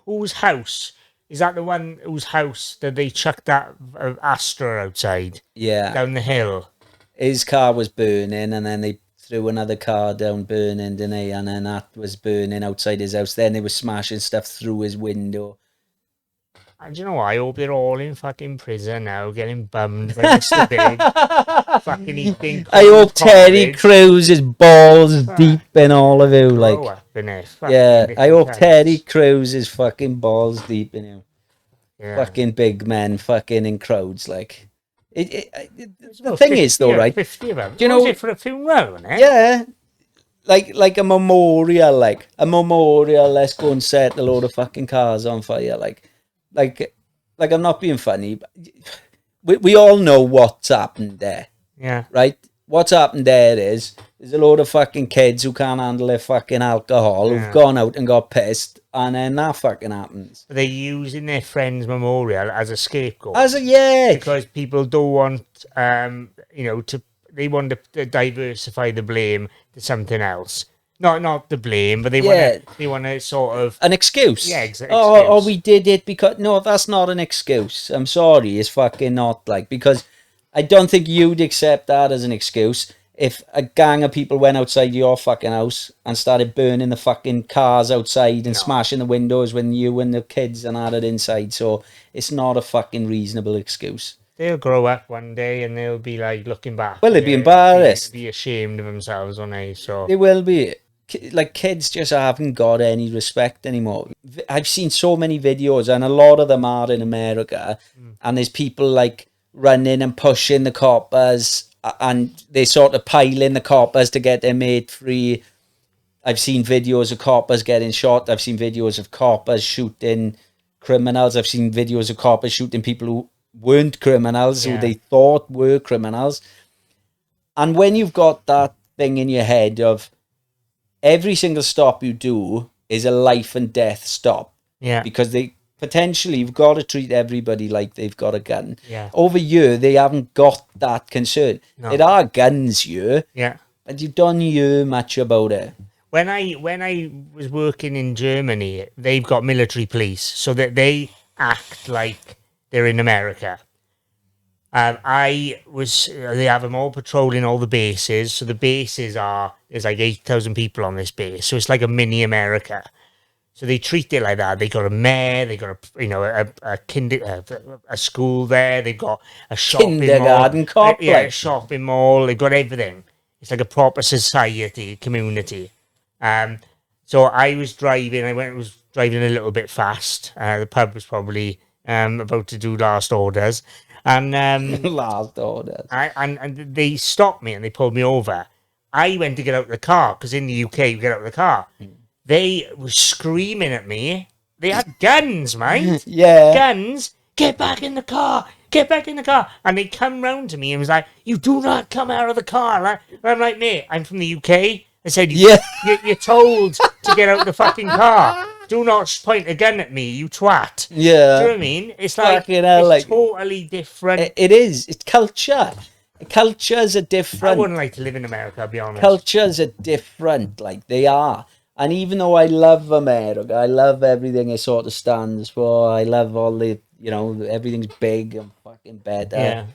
Speaker 2: whose house? Is that the one whose house that they chucked that Astra outside?
Speaker 1: Yeah.
Speaker 2: Down the hill.
Speaker 1: His car was burning, and then they threw another car down burning, didn't they? And then that was burning outside his house. Then they were smashing stuff through his window.
Speaker 2: And you know what? I hope they're all in fucking prison now, getting bummed by Mr. Big. Fucking eating.
Speaker 1: I hope Terry Crews is balls deep in all of you. Like, I hope Terry Crews is fucking balls deep in you. Yeah. Fucking big men, fucking in crowds, like. The thing is, though, right?
Speaker 2: 50 of them.
Speaker 1: Do you know,
Speaker 2: was it for a funeral, wasn't it?
Speaker 1: Yeah, like a memorial, Let's go and set a load of fucking cars on fire, like I'm not being funny. But we all know what's happened there.
Speaker 2: Yeah.
Speaker 1: Right. What's happened there's a load of fucking kids who can't handle their fucking alcohol, who've gone out and got pissed, and then that fucking happens.
Speaker 2: They're using their friend's memorial as a scapegoat. Because people don't want, you know, they want to diversify the blame to something else. Not the blame, but they want to sort of
Speaker 1: an excuse.
Speaker 2: Yeah, exactly.
Speaker 1: Oh, we did it because that's not an excuse. I'm sorry, it's fucking not, like, because I don't think you'd accept that as an excuse if a gang of people went outside your fucking house and started burning the fucking cars outside and smashing the windows when you and the kids and had it inside. So it's not a fucking reasonable excuse.
Speaker 2: They'll grow up one day and they'll be like looking back.
Speaker 1: Well, they'll be embarrassed.
Speaker 2: Be ashamed of themselves, won't they? So
Speaker 1: they will be. like kids just haven't got any respect anymore. I've seen so many videos, and a lot of them are in America, and there's people like running and pushing the coppers, and they sort of piling the coppers to get their mate free. I've seen videos of coppers getting shot. I've seen videos of coppers shooting criminals. I've seen videos of coppers shooting people who weren't criminals, who they thought were criminals. And when you've got that thing in your head of every single stop you do is a life and death stop, because they potentially, you've got to treat everybody like they've got a gun. Over here, they haven't got that concern. There are guns here, and you don't hear much about it.
Speaker 2: When I was working in Germany, they've got military police, so that they act like they're in America. They have them all patrolling all the bases. So the bases there's like 8,000 people on this base. So it's like a mini America. So they treat it like that. They got a mayor, they got a school there. They've got a shopping
Speaker 1: kindergarten
Speaker 2: mall. A shopping mall. They've got everything. It's like a proper society, community. So I was driving. I was driving a little bit fast. The pub was probably about to do last orders. And
Speaker 1: last orders.
Speaker 2: And they stopped me and they pulled me over. I went to get out of the car, because in the UK you get out of the car. They were screaming at me. They had guns, mate. Guns. Get back in the car. Get back in the car. And they come round to me and was like, you do not come out of the car. And I'm like, mate, I'm from the UK. I said, you're told to get out of the fucking car. Do not point a gun at me, you twat. Do you know what I mean? It's like, it's totally different.
Speaker 1: It is. It's culture. Cultures are different.
Speaker 2: I wouldn't like to live in America, I'll be honest.
Speaker 1: Cultures are different, like they are. And even though I love America, I love everything it sort of stands for. I love all the, everything's big and fucking better.
Speaker 2: Yeah.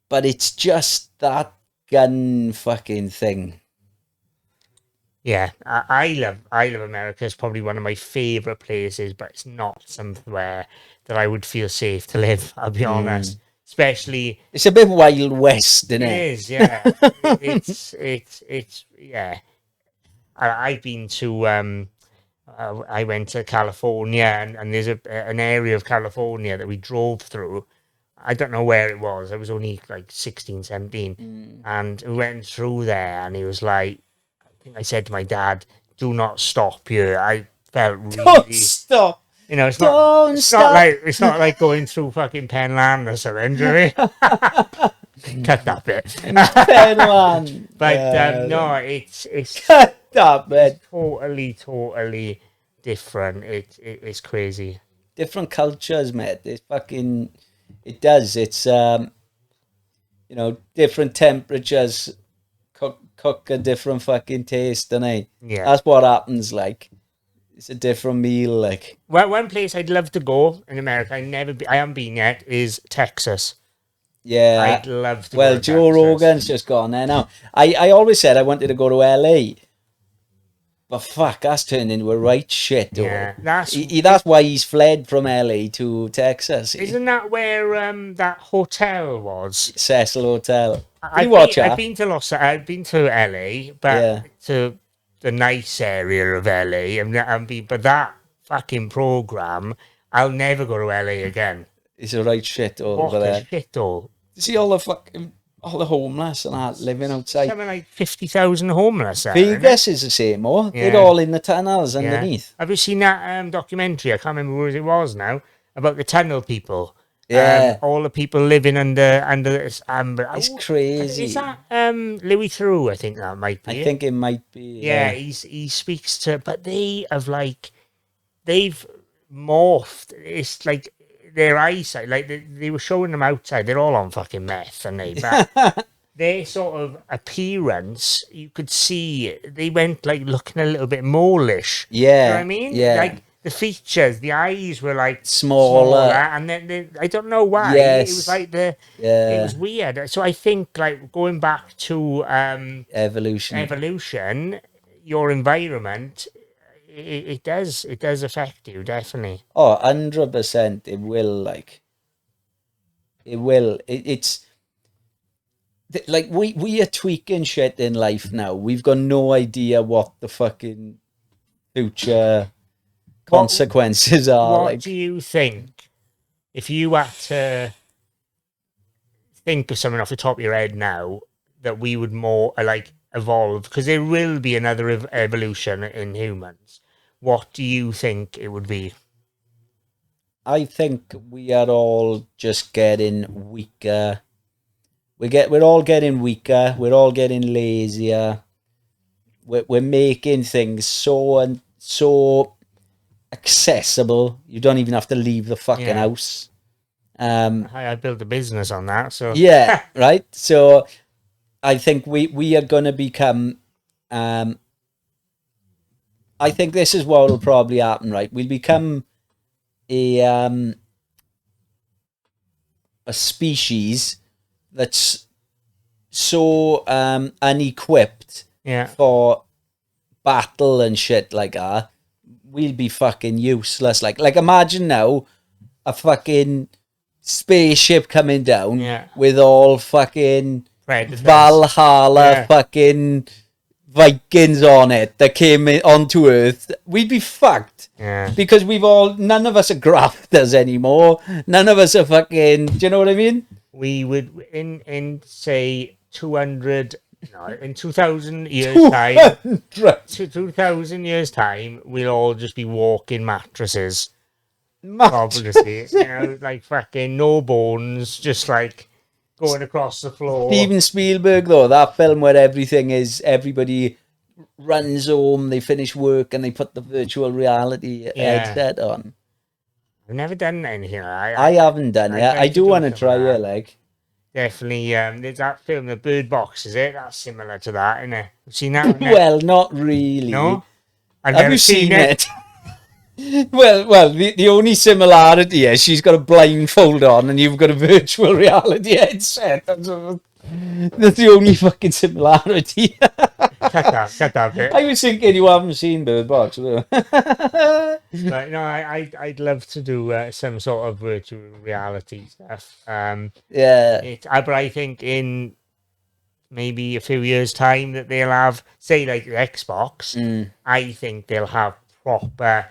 Speaker 1: But it's just that gun fucking thing.
Speaker 2: Yeah, I love America. It's probably one of my favourite places, but it's not somewhere that I would feel safe to live, I'll be honest. Especially...
Speaker 1: It's a bit Wild West, isn't it?
Speaker 2: It is, yeah. It's yeah. I've been to... I went to California, and there's an area of California that we drove through. I don't know where it was. I was only like 16, 17. And we went through there, and he was like... I said to my dad, do not stop here. I felt really...
Speaker 1: Don't stop.
Speaker 2: It's not like going through fucking Penland or something, do you know what I mean? Cut that bit.
Speaker 1: Penland.
Speaker 2: But no, it's
Speaker 1: cut that bit.
Speaker 2: Totally different. It's crazy.
Speaker 1: Different cultures, mate. It does. It's different temperatures. Cook a different fucking taste, don't I?
Speaker 2: Yeah.
Speaker 1: That's what happens, like. It's a different meal, like.
Speaker 2: Well, one place I'd love to go in America, I haven't been yet, is Texas.
Speaker 1: Yeah.
Speaker 2: I'd love to
Speaker 1: go
Speaker 2: to
Speaker 1: Joe
Speaker 2: Texas.
Speaker 1: Rogan's just gone there now. I always said I wanted to go to LA. But fuck, that's turned into a right shit, though.
Speaker 2: Yeah,
Speaker 1: that's why he's fled from LA to Texas.
Speaker 2: Isn't that where that hotel was?
Speaker 1: Cecil Hotel.
Speaker 2: I've been to LA, but to the nice area of LA, but that fucking program, I'll never go to LA again.
Speaker 1: It's a right shit over there.
Speaker 2: What a shithole.
Speaker 1: You see all the homeless and that living outside.
Speaker 2: Something like 50,000 homeless there.
Speaker 1: Vegas is the same, they're all in the tunnels underneath.
Speaker 2: Have you seen that documentary? I can't remember where it was now, about the tunnel people.
Speaker 1: Yeah.
Speaker 2: All the people living under this
Speaker 1: it's crazy.
Speaker 2: Is that Louis Theroux? I think that might be.
Speaker 1: I think it might be.
Speaker 2: Yeah, he speaks to, but they've morphed. It's like their eyesight, like they were showing them outside. They're all on fucking meth, and but their sort of appearance, you could see they went like looking a little bit Moorish.
Speaker 1: Yeah,
Speaker 2: you know what I mean?
Speaker 1: Yeah,
Speaker 2: like the features, the eyes were like
Speaker 1: smaller
Speaker 2: and then I don't know why.
Speaker 1: Yes.
Speaker 2: It was like it was weird. So I think like going back to evolution, your environment. It does affect you, definitely.
Speaker 1: 100%. It will, like. It will. It's like we are tweaking shit in life now. We've got no idea what the fucking future consequences are.
Speaker 2: What
Speaker 1: Like,
Speaker 2: do you think if you had to think of something off the top of your head now that we would more like evolve? Because there will be another evolution in humans. What do you think it would be?
Speaker 1: I think we are all just getting weaker. We're all getting weaker. We're all getting lazier. We're making things so accessible. You don't even have to leave the fucking house.
Speaker 2: I built a business on that, so
Speaker 1: yeah, right. So I think we are going to become. I think this is what will probably happen. Right, we'll become a species that's so unequipped for battle and shit like that. We'll be fucking useless. Like imagine now a fucking spaceship coming down with all fucking
Speaker 2: Predators.
Speaker 1: Valhalla fucking Vikings on it that came onto Earth. We'd be fucked. Because none of us are grafters anymore. None of us are fucking, do you know what I mean?
Speaker 2: We would, in say, 200, no, in 2,000 years' time, 2,000 years' time, we'll all just be walking mattresses. Obviously, you know, like fucking no bones, just like going across the floor.
Speaker 1: Steven Spielberg, though, that film where everybody runs home, they finish work, and they put the virtual reality headset on.
Speaker 2: I've never done anything like that.
Speaker 1: I haven't done it. I do want to try it, like.
Speaker 2: Definitely, there's that film, The Bird Box, is it? That's similar to that, isn't it? You've seen that?
Speaker 1: Well, not really.
Speaker 2: No?
Speaker 1: Have you seen it? Well, the only similarity is she's got a blindfold on and you've got a virtual reality headset. That's the only fucking similarity.
Speaker 2: Cut that bit.
Speaker 1: I was thinking you haven't seen Bird Box.
Speaker 2: But no, I'd love to do some sort of virtual reality stuff. But I think in maybe a few years' time that they'll have, say, like the Xbox. I think they'll have proper.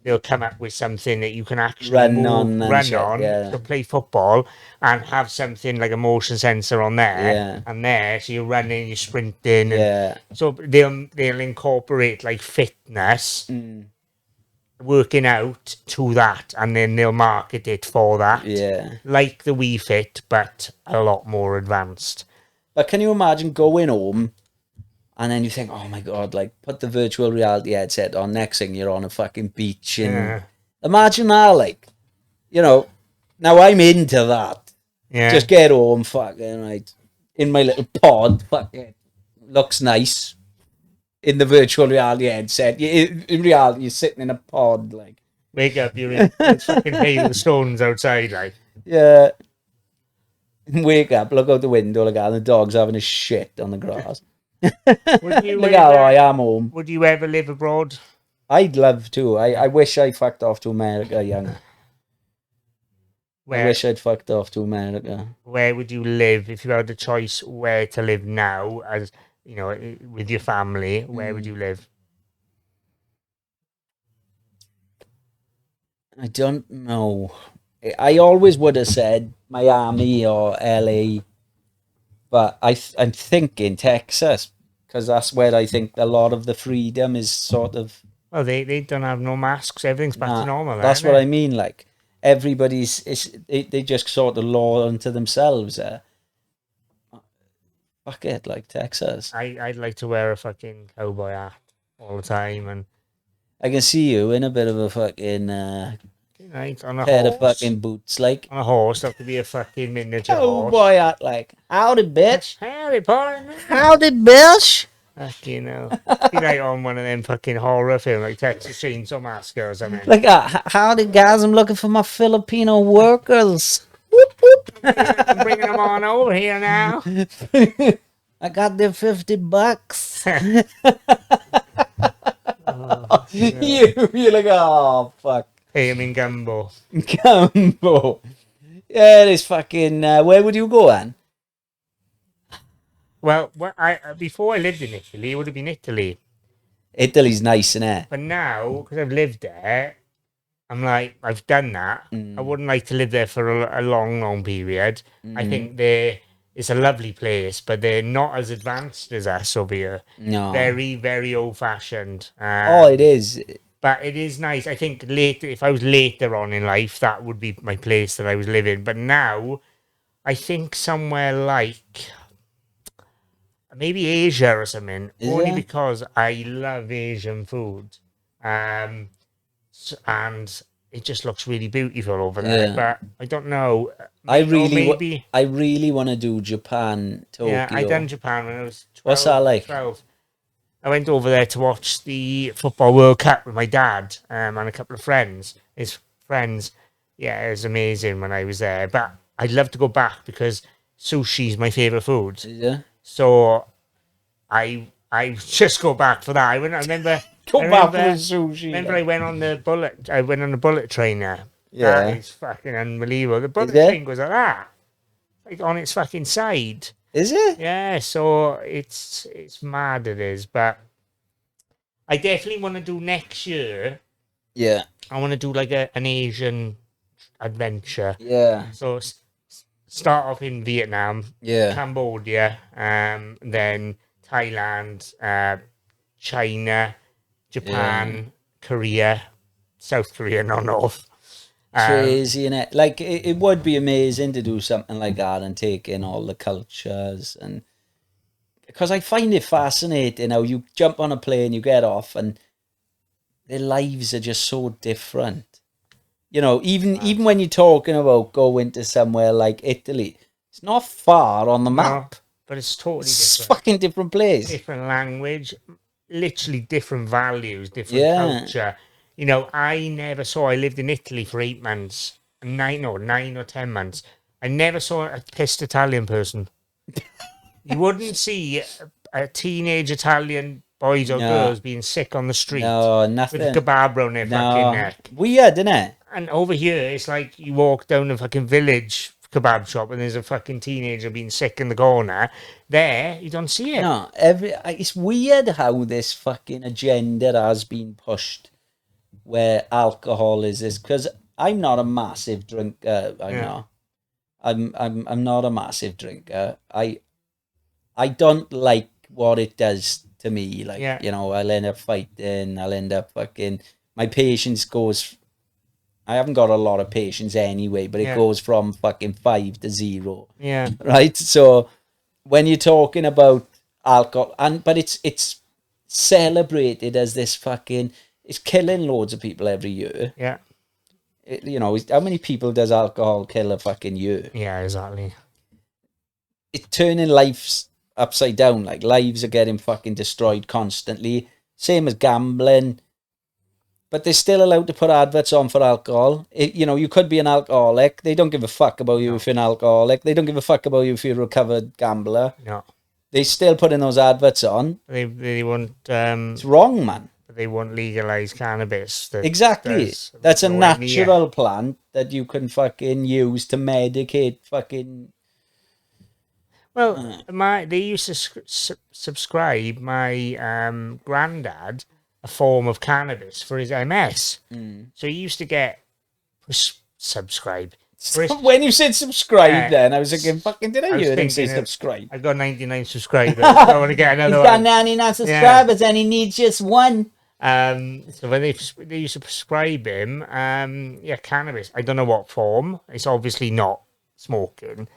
Speaker 2: They'll come up with something that you can actually run on to play football and have something like a motion sensor on there and there, so you're running, you're sprinting, and so they'll incorporate like fitness, working out to that, and then they'll market it for that, like the Wii Fit, but a lot more advanced.
Speaker 1: But can you imagine going home? And then you think, oh my God, like, put the virtual reality headset on. Next thing, you're on a fucking beach. And imagine that, like, you know, now I'm into that. Just get home, fucking, right, in my little pod, fucking, looks nice. In the virtual reality headset. In reality, you're sitting in a pod, like.
Speaker 2: Wake up, you're in it's fucking hailstones outside, like.
Speaker 1: Yeah. Wake up, look out the window, like, and the dog's having a shit on the grass. Look how I am home.
Speaker 2: Would you ever live abroad?
Speaker 1: I'd love to. I wish I fucked off to America young. I wish I'd fucked off to America.
Speaker 2: Where would you live if you had the choice where to live now, as you know, with your family? Where would you live?
Speaker 1: I don't know. I always would have said Miami or LA. But I'm thinking Texas, because that's where I think a lot of the freedom is sort of...
Speaker 2: Well, they don't have no masks. Everything's back to normal.
Speaker 1: That's what I mean. Like, they just sort of law unto themselves. Fuck it, like Texas.
Speaker 2: I'd like to wear a fucking cowboy hat all the time. And
Speaker 1: I can see you in a bit of a fucking...
Speaker 2: Right, on a
Speaker 1: pair
Speaker 2: horse.
Speaker 1: of fucking boots, like.
Speaker 2: On a horse, that could be a fucking miniature horse.
Speaker 1: Boy, out like, howdy, bitch.
Speaker 2: Howdy, partner.
Speaker 1: Howdy, bitch.
Speaker 2: You know, be like on one of them fucking horror films, like Texas Chainsaw Massacre or something.
Speaker 1: Like, howdy, guys, I'm looking for my Filipino workers. Whoop, whoop.
Speaker 2: I'm bringing them on over here now.
Speaker 1: I got their $50. You're like, oh, fuck.
Speaker 2: Hey, I'm in Gumbo.
Speaker 1: Gumbo. Yeah, it is fucking... where would you go, Anne?
Speaker 2: Well, before I lived in Italy, it would have been Italy.
Speaker 1: Italy's nice, innit?
Speaker 2: But now, because I've lived there, I'm like, I've done that. I wouldn't like to live there for a long, long period. I think it's a lovely place, but they're not as advanced as us over here.
Speaker 1: No.
Speaker 2: Very, very old-fashioned.
Speaker 1: Oh, it is.
Speaker 2: But it is nice. I think later, if I was later on in life, that would be my place that I was living. But now, I think somewhere like maybe Asia or something.
Speaker 1: Is
Speaker 2: only
Speaker 1: it?
Speaker 2: because I love Asian food. And it just looks really beautiful over there.
Speaker 1: Yeah.
Speaker 2: But I don't know.
Speaker 1: I
Speaker 2: Or
Speaker 1: really want to do Japan, Tokyo.
Speaker 2: Yeah, I done Japan when I was 12.
Speaker 1: What's that like?
Speaker 2: 12. I went over there to watch the Football World Cup with my dad and a couple of friends. His friends. Yeah, it was amazing when I was there. But I'd love to go back because sushi's my favourite food.
Speaker 1: Yeah.
Speaker 2: So I just go back for that. I remember
Speaker 1: Back for the sushi.
Speaker 2: Remember, I went on the bullet train there.
Speaker 1: Yeah.
Speaker 2: That is fucking unbelievable. The bullet
Speaker 1: it?
Speaker 2: train goes like that, like on its fucking side.
Speaker 1: Is it?
Speaker 2: Yeah, so it's mad. It is, but I definitely want to do next year.
Speaker 1: Yeah.
Speaker 2: I want to do like an Asian adventure.
Speaker 1: Yeah.
Speaker 2: So start off in Vietnam,
Speaker 1: Yeah.
Speaker 2: Cambodia, then Thailand, China, Japan, Korea, South Korea, not North.
Speaker 1: Crazy, innit? Like, it would be amazing to do something like that and take in all the cultures. And because I find it fascinating how you jump on a plane, you get off, and their lives are just so different. You know, even when you're talking about going to somewhere like Italy, it's not far on the map.
Speaker 2: But it's totally
Speaker 1: It's
Speaker 2: different.
Speaker 1: fucking different place.
Speaker 2: Different language, literally different values, different culture. You know, I lived in Italy for 8 months, 9 or 10 months. I never saw a pissed Italian person. You wouldn't see a teenage Italian boys or girls being sick on the street.
Speaker 1: No, nothing.
Speaker 2: With a kebab around their fucking neck.
Speaker 1: Weird, isn't it?
Speaker 2: And over here, it's like you walk down a fucking village kebab shop and there's a fucking teenager being sick in the corner. There, you don't see it.
Speaker 1: No, it's weird how this fucking agenda has been pushed, where alcohol is this. Because I'm not a massive drinker. I'm not a massive drinker. I don't like what it does to me. Like, you know, I'll end up fighting. I'll end up fucking. My patience goes. I haven't got a lot of patience anyway, but it goes from fucking 5 to 0.
Speaker 2: Yeah.
Speaker 1: Right. So when you're talking about alcohol, but it's celebrated as this fucking. It's killing loads of people every year.
Speaker 2: Yeah.
Speaker 1: You know, how many people does alcohol kill a fucking year?
Speaker 2: Yeah, exactly.
Speaker 1: It's turning lives upside down. Like, lives are getting fucking destroyed constantly. Same as gambling. But they're still allowed to put adverts on for alcohol. You know, you could be an alcoholic. They don't give a fuck about you if you're an alcoholic. They don't give a fuck about you if you're a recovered gambler.
Speaker 2: No.
Speaker 1: They still putting those adverts on.
Speaker 2: They won't...
Speaker 1: it's wrong, man.
Speaker 2: They won't legalise cannabis.
Speaker 1: Exactly. That's a natural plant that you can fucking use to medicate fucking...
Speaker 2: Well, they used to subscribe my granddad a form of cannabis for his MS. So he used to get subscribe.
Speaker 1: When you said subscribe, then I was thinking, fucking, did I hear him say subscribe?
Speaker 2: I've got 99 subscribers. I want to get another one.
Speaker 1: He's got 99 subscribers and he needs just one.
Speaker 2: So when they used to prescribe him, cannabis. I don't know what form. It's obviously not smoking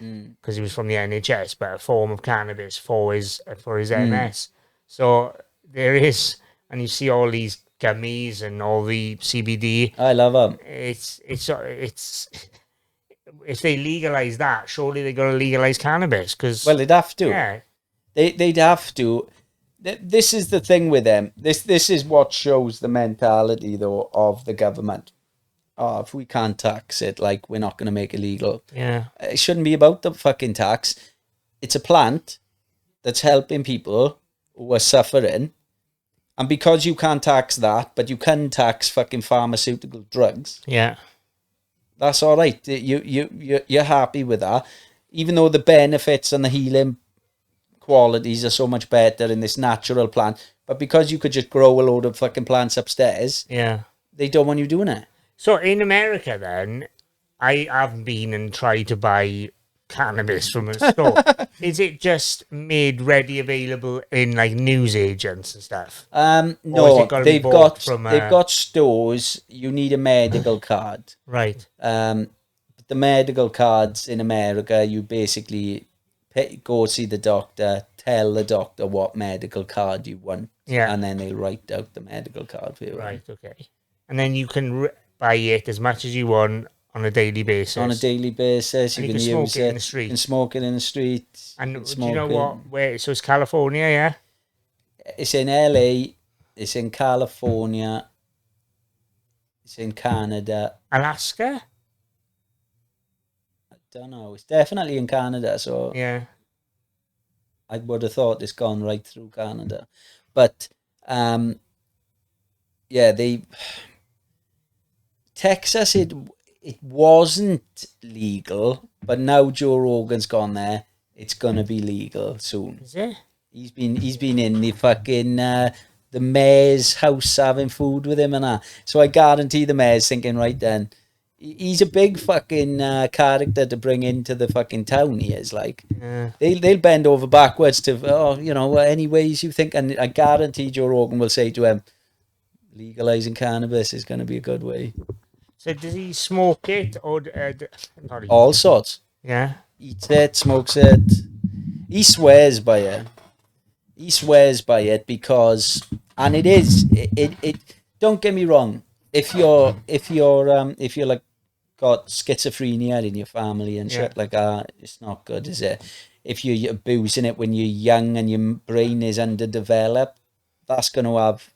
Speaker 2: because he was from the NHS, but a form of cannabis for his MS. So there is, and you see all these gummies and all the CBD.
Speaker 1: I love them.
Speaker 2: It's if they legalize that, surely they're going to legalize cannabis because
Speaker 1: they'd have to.
Speaker 2: Yeah,
Speaker 1: they'd have to. This is the thing with them. This is what shows the mentality, though, of the government. Oh, if we can't tax it, like, we're not going to make it legal.
Speaker 2: Yeah.
Speaker 1: It shouldn't be about the fucking tax. It's a plant that's helping people who are suffering. And because you can't tax that, but you can tax fucking pharmaceutical drugs.
Speaker 2: Yeah.
Speaker 1: That's all right. You're happy with that. Even though the benefits and the healing qualities are so much better in this natural plant. But because you could just grow a load of fucking plants upstairs, they don't want you doing it.
Speaker 2: So in America, then, I have been and tried to buy cannabis from a store. Is it just made ready available in like newsagents and stuff?
Speaker 1: No, they've got stores. You need a medical card.
Speaker 2: Right.
Speaker 1: The medical cards in America, you basically go see the doctor, tell the doctor what medical card you want, and then they'll write out the medical card for you.
Speaker 2: Right, okay. And then you can buy it as much as you want on a daily basis.
Speaker 1: On a daily basis, you can
Speaker 2: smoke
Speaker 1: use
Speaker 2: it in the street.
Speaker 1: You can smoke it in the street.
Speaker 2: And do you know what? Where? So it's California, yeah?
Speaker 1: It's in LA. It's in California. It's in Canada.
Speaker 2: Alaska?
Speaker 1: I don't know. It's definitely in Canada. So
Speaker 2: yeah,
Speaker 1: I would have thought it's gone right through Canada, but Texas, it wasn't legal, but now Joe Rogan's gone there. It's gonna be legal soon.
Speaker 2: Is it?
Speaker 1: He's been in the fucking the mayor's house having food with him and that. So I guarantee the mayor's thinking, right then, he's a big fucking character to bring into the fucking town. He is like, they'll bend over backwards to any ways you think, and I guarantee Joe Rogan will say to him, legalizing cannabis is going to be a good way.
Speaker 2: So does he smoke it or
Speaker 1: all sorts?
Speaker 2: Yeah,
Speaker 1: eats it, smokes it. He swears by it. He swears by it because, and it is it. Don't get me wrong. If you're like got schizophrenia in your family and shit like that, it's not good, is it? If you're abusing it when you're young and your brain is underdeveloped, that's going to have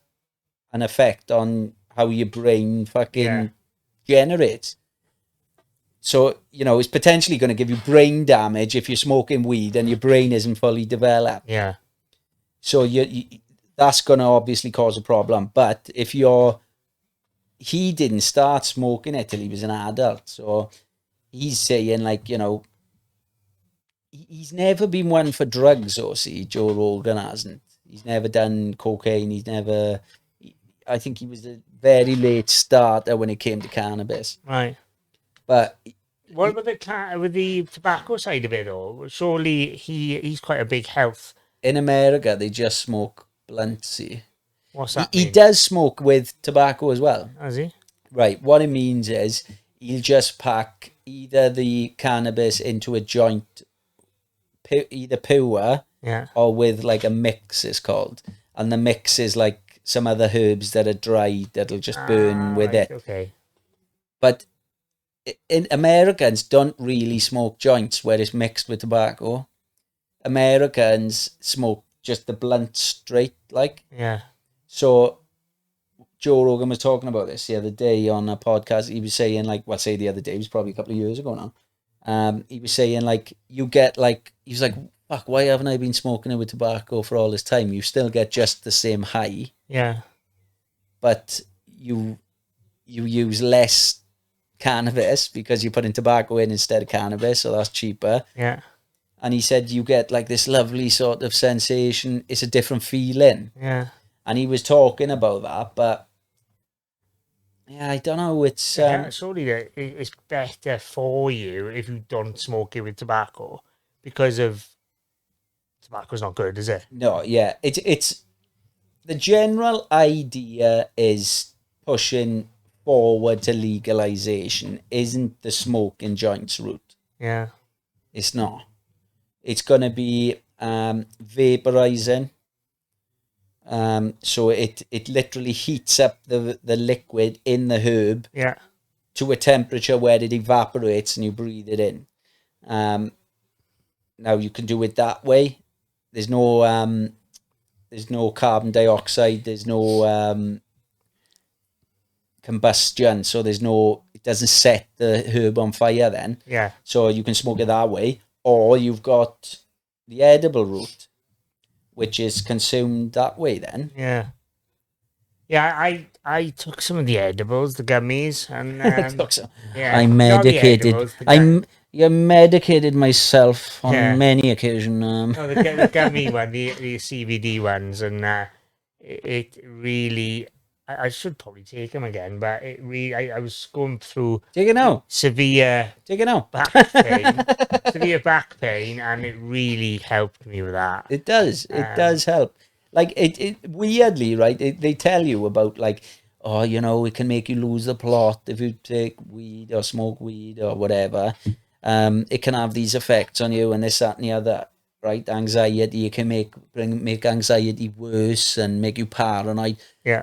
Speaker 1: an effect on how your brain fucking generates. So, it's potentially going to give you brain damage if you're smoking weed and your brain isn't fully developed.
Speaker 2: Yeah.
Speaker 1: So that's going to obviously cause a problem. But if he didn't start smoking it till he was an adult. So he's saying he's never been one for drugs, or see, Joe Rogan hasn't. He's never done cocaine. I think he was a very late starter when it came to cannabis.
Speaker 2: Right.
Speaker 1: But
Speaker 2: what about the tobacco side of it, though? Surely he's quite a big health.
Speaker 1: In America, they just smoke blunts. See?
Speaker 2: What's that?
Speaker 1: He does smoke with tobacco as well.
Speaker 2: Does he?
Speaker 1: Right. What it means is he'll just pack either the cannabis into a joint, either pure or with like a mix, it's called. And the mix is like some other herbs that are dried that'll just burn with it.
Speaker 2: Okay.
Speaker 1: But Americans don't really smoke joints where it's mixed with tobacco. Americans smoke just the blunt straight, like.
Speaker 2: Yeah.
Speaker 1: So Joe Rogan was talking about this the other day on a podcast. He was saying the other day, it was probably a couple of years ago now. He was saying you get he was like, fuck, why haven't I been smoking it with tobacco for all this time? You still get just the same high.
Speaker 2: Yeah.
Speaker 1: But you use less cannabis because you're putting tobacco in instead of cannabis, so that's cheaper.
Speaker 2: Yeah.
Speaker 1: And he said you get this lovely sort of sensation. It's a different feeling.
Speaker 2: Yeah.
Speaker 1: And he was talking about that, but I don't know. It's
Speaker 2: surely it's better for you if you don't smoke it with tobacco because of tobacco's not good, is it?
Speaker 1: No, yeah. It's the general idea is pushing forward to legalization isn't the smoking joints route.
Speaker 2: Yeah.
Speaker 1: It's not. It's going to be vaporizing. So it literally heats up the liquid in the herb to a temperature where it evaporates and you breathe it in. Now you can do it that way. There's no carbon dioxide. There's no combustion. So it doesn't set the herb on fire then.
Speaker 2: Yeah.
Speaker 1: So you can smoke it that way, or you've got the edible route, which is consumed that way then.
Speaker 2: Yeah. Yeah, I took some of the edibles, the gummies, and
Speaker 1: I'm medicated. You medicated myself on
Speaker 2: Yeah.
Speaker 1: many occasions.
Speaker 2: No, the gummy one, the CBD ones, and it really. I should probably take them again, but it really. I was going through
Speaker 1: Take it now.
Speaker 2: severe
Speaker 1: Take it now.
Speaker 2: back pain, severe back pain, and it really helped me with that.
Speaker 1: It does. It does help. Like it weirdly, right? They tell you about like, oh, you know, it can make you lose the plot if you take weed or smoke weed or whatever. It can have these effects on you and this, that, and the other. Right? Anxiety. It can make anxiety worse and make you paranoid.
Speaker 2: Yeah.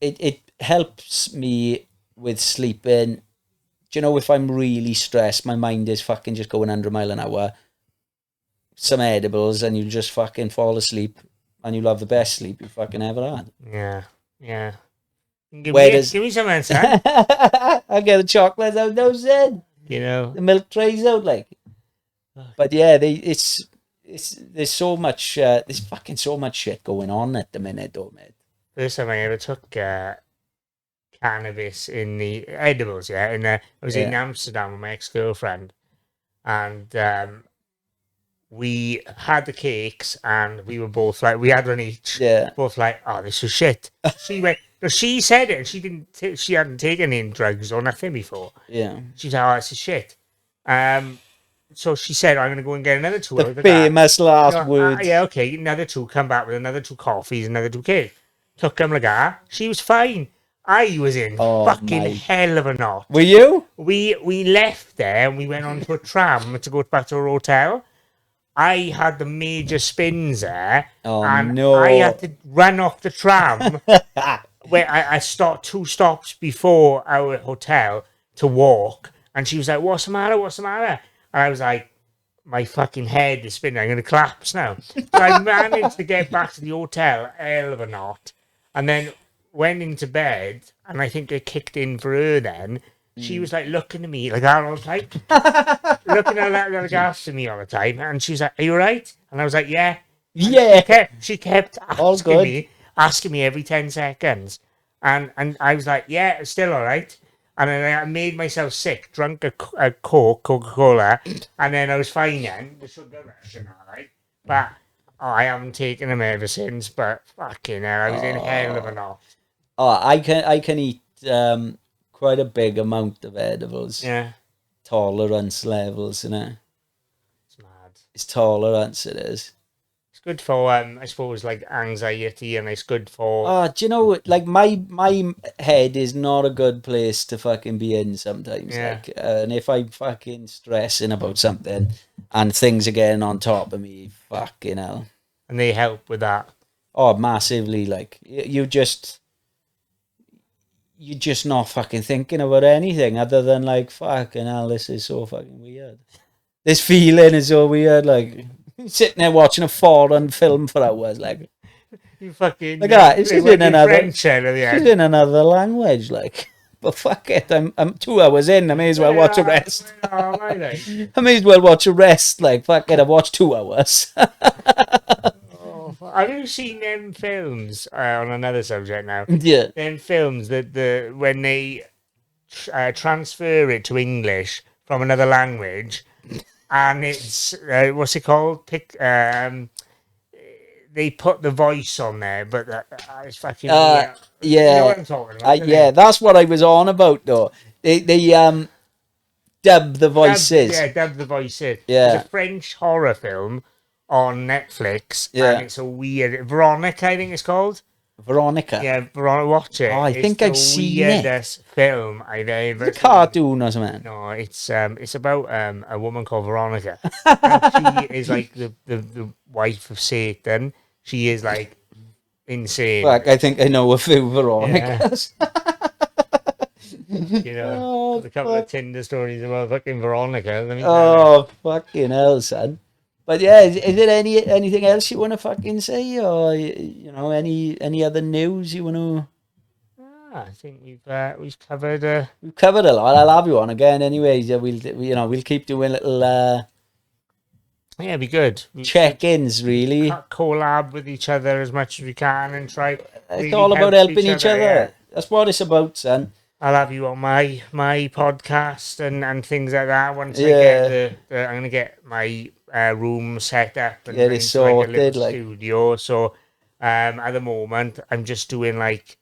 Speaker 1: It helps me with sleeping. Do you know, if I'm really stressed, my mind is fucking just going 100 mile an hour. Some edibles and you'll just fucking fall asleep and you'll have the best sleep you fucking ever had.
Speaker 2: Yeah. Yeah. Give me some answer.
Speaker 1: I get the chocolate out those then.
Speaker 2: You know.
Speaker 1: The milk trays out like. But yeah, it's there's so much there's fucking so much shit going on at the minute though, mate.
Speaker 2: First time I ever took cannabis in the edibles, yeah. I was in Amsterdam with my ex-girlfriend, and we had the cakes, and we were both like, we had one each.
Speaker 1: Yeah.
Speaker 2: Both like, oh, this is shit. She went. No, she said it, and she hadn't taken any drugs or nothing before.
Speaker 1: Yeah.
Speaker 2: She's like, oh, this is shit. So she said, I'm going to go and get another two.
Speaker 1: The famous last words.
Speaker 2: Yeah, okay, another two. Come back with another 2 coffees, another 2 cakes. Took them like that. She was fine. I was in fucking hell of a knot.
Speaker 1: Were you?
Speaker 2: We left there and we went on to a tram to go back to our hotel. I had the major spins there.
Speaker 1: Oh,
Speaker 2: and
Speaker 1: no.
Speaker 2: I had to run off the tram where I stopped 2 stops before our hotel to walk. And she was like, what's the matter? What's the matter? And I was like, my fucking head is spinning. I'm going to collapse now. So I managed to get back to the hotel, hell of a knot. And then went into bed, and I think it kicked in for her then. She was like looking at me like that all the time. Looking at that like after me all the time. And she was like, are you alright? And I was like, yeah. And
Speaker 1: yeah.
Speaker 2: She kept asking me every 10 seconds. And I was like, yeah, still alright. And then I made myself sick, drank a Coca-Cola, and then I was fine then. The sugar rush and all right. But I haven't taken them ever since, but fucking hell, I was in hell of a knot.
Speaker 1: Oh, I can eat quite a big amount of edibles.
Speaker 2: Yeah.
Speaker 1: Tolerance levels, you know.
Speaker 2: It's mad.
Speaker 1: It's tolerance, it is.
Speaker 2: It's good for, I suppose, like anxiety, and it's good for...
Speaker 1: Oh, do you know, like, my head is not a good place to fucking be in sometimes.
Speaker 2: Yeah.
Speaker 1: Like, and if I'm fucking stressing about something and things are getting on top of me, fucking hell.
Speaker 2: And they help with that.
Speaker 1: Oh, massively. Like, you're just not fucking thinking about anything other than, like, fucking hell, this is so fucking weird. This feeling is so weird, like... Sitting there watching a foreign film for hours, like
Speaker 2: you fucking
Speaker 1: like that. It's in another
Speaker 2: French
Speaker 1: it's in another language, like. But fuck it, I'm 2 hours in. I may as well watch a rest. I may as well watch a rest. Like fuck it, I've watched 2 hours.
Speaker 2: Have you seen them films on another subject now?
Speaker 1: Yeah,
Speaker 2: them films that when they transfer it to English from another language. And it's what's it called? They put the voice on there, but it's fucking
Speaker 1: yeah.
Speaker 2: You know what I'm talking about?
Speaker 1: Yeah, that's what I was on about though. They dub the voices.
Speaker 2: Dub the voices.
Speaker 1: Yeah,
Speaker 2: it's a French horror film on Netflix.
Speaker 1: Yeah,
Speaker 2: and it's a weird Veronica, I think it's called.
Speaker 1: Veronica.
Speaker 2: Yeah, Veronica, watch it.
Speaker 1: Oh, I think I've seen it.
Speaker 2: It's the weirdest film I've ever seen.
Speaker 1: It's a cartoon or something.
Speaker 2: No, it's about a woman called Veronica. And she is like the wife of Satan. She is like insane.
Speaker 1: Fuck, I think I know a few Veronicas.
Speaker 2: You know, a couple of Tinder stories about fucking Veronica.
Speaker 1: Fucking hell, son. But yeah, is there anything else you want to fucking say, or you know, any other news you want to?
Speaker 2: I think we've covered.
Speaker 1: We've covered a lot. I'll have you on again, anyways. Yeah, we'll keep doing little.
Speaker 2: Yeah, it'd be good.
Speaker 1: Check-ins, really.
Speaker 2: Collab with each other as much as we can and try.
Speaker 1: It's all about helping each other. Yeah. That's what it's about, son.
Speaker 2: I'll have you on my podcast and things like that. Once I
Speaker 1: Yeah.
Speaker 2: get I'm gonna get my room set up and
Speaker 1: Get it
Speaker 2: into
Speaker 1: sorted,
Speaker 2: like a little
Speaker 1: like-
Speaker 2: studio. So at the moment I'm just doing like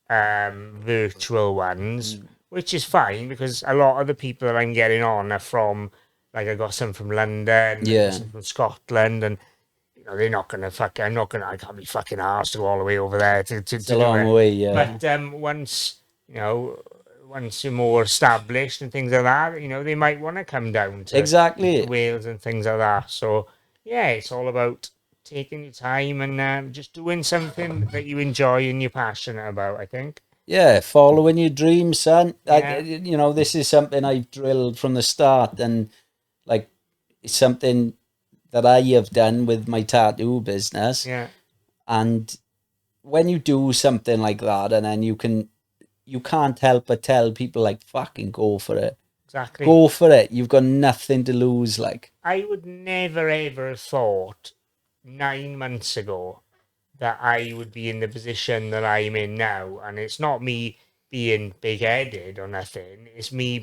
Speaker 2: virtual ones, which is fine because a lot of the people that I'm getting on are from, like, I got some from London, I
Speaker 1: Yeah.
Speaker 2: got some from Scotland, and you know they're not gonna fuck. I can't be fucking arsed to go all the way over there to
Speaker 1: It's
Speaker 2: to
Speaker 1: a
Speaker 2: do
Speaker 1: long
Speaker 2: it.
Speaker 1: way, yeah.
Speaker 2: But once you're more established and things like that, they might want to come down to
Speaker 1: Exactly.
Speaker 2: Wales and things like that. So yeah, it's all about taking your time and just doing something that you enjoy and you're passionate about, I think.
Speaker 1: Yeah, following your dreams, son.
Speaker 2: Yeah.
Speaker 1: This is something I've drilled from the start, and like it's something that I have done with my tattoo business.
Speaker 2: Yeah.
Speaker 1: And when you do something like that, and then you can't help but tell people, like, fucking go for it.
Speaker 2: Exactly.
Speaker 1: Go for it. You've got nothing to lose. Like,
Speaker 2: I would never ever have thought 9 months ago that I would be in the position that I'm in now. And it's not me being big-headed or nothing. It's me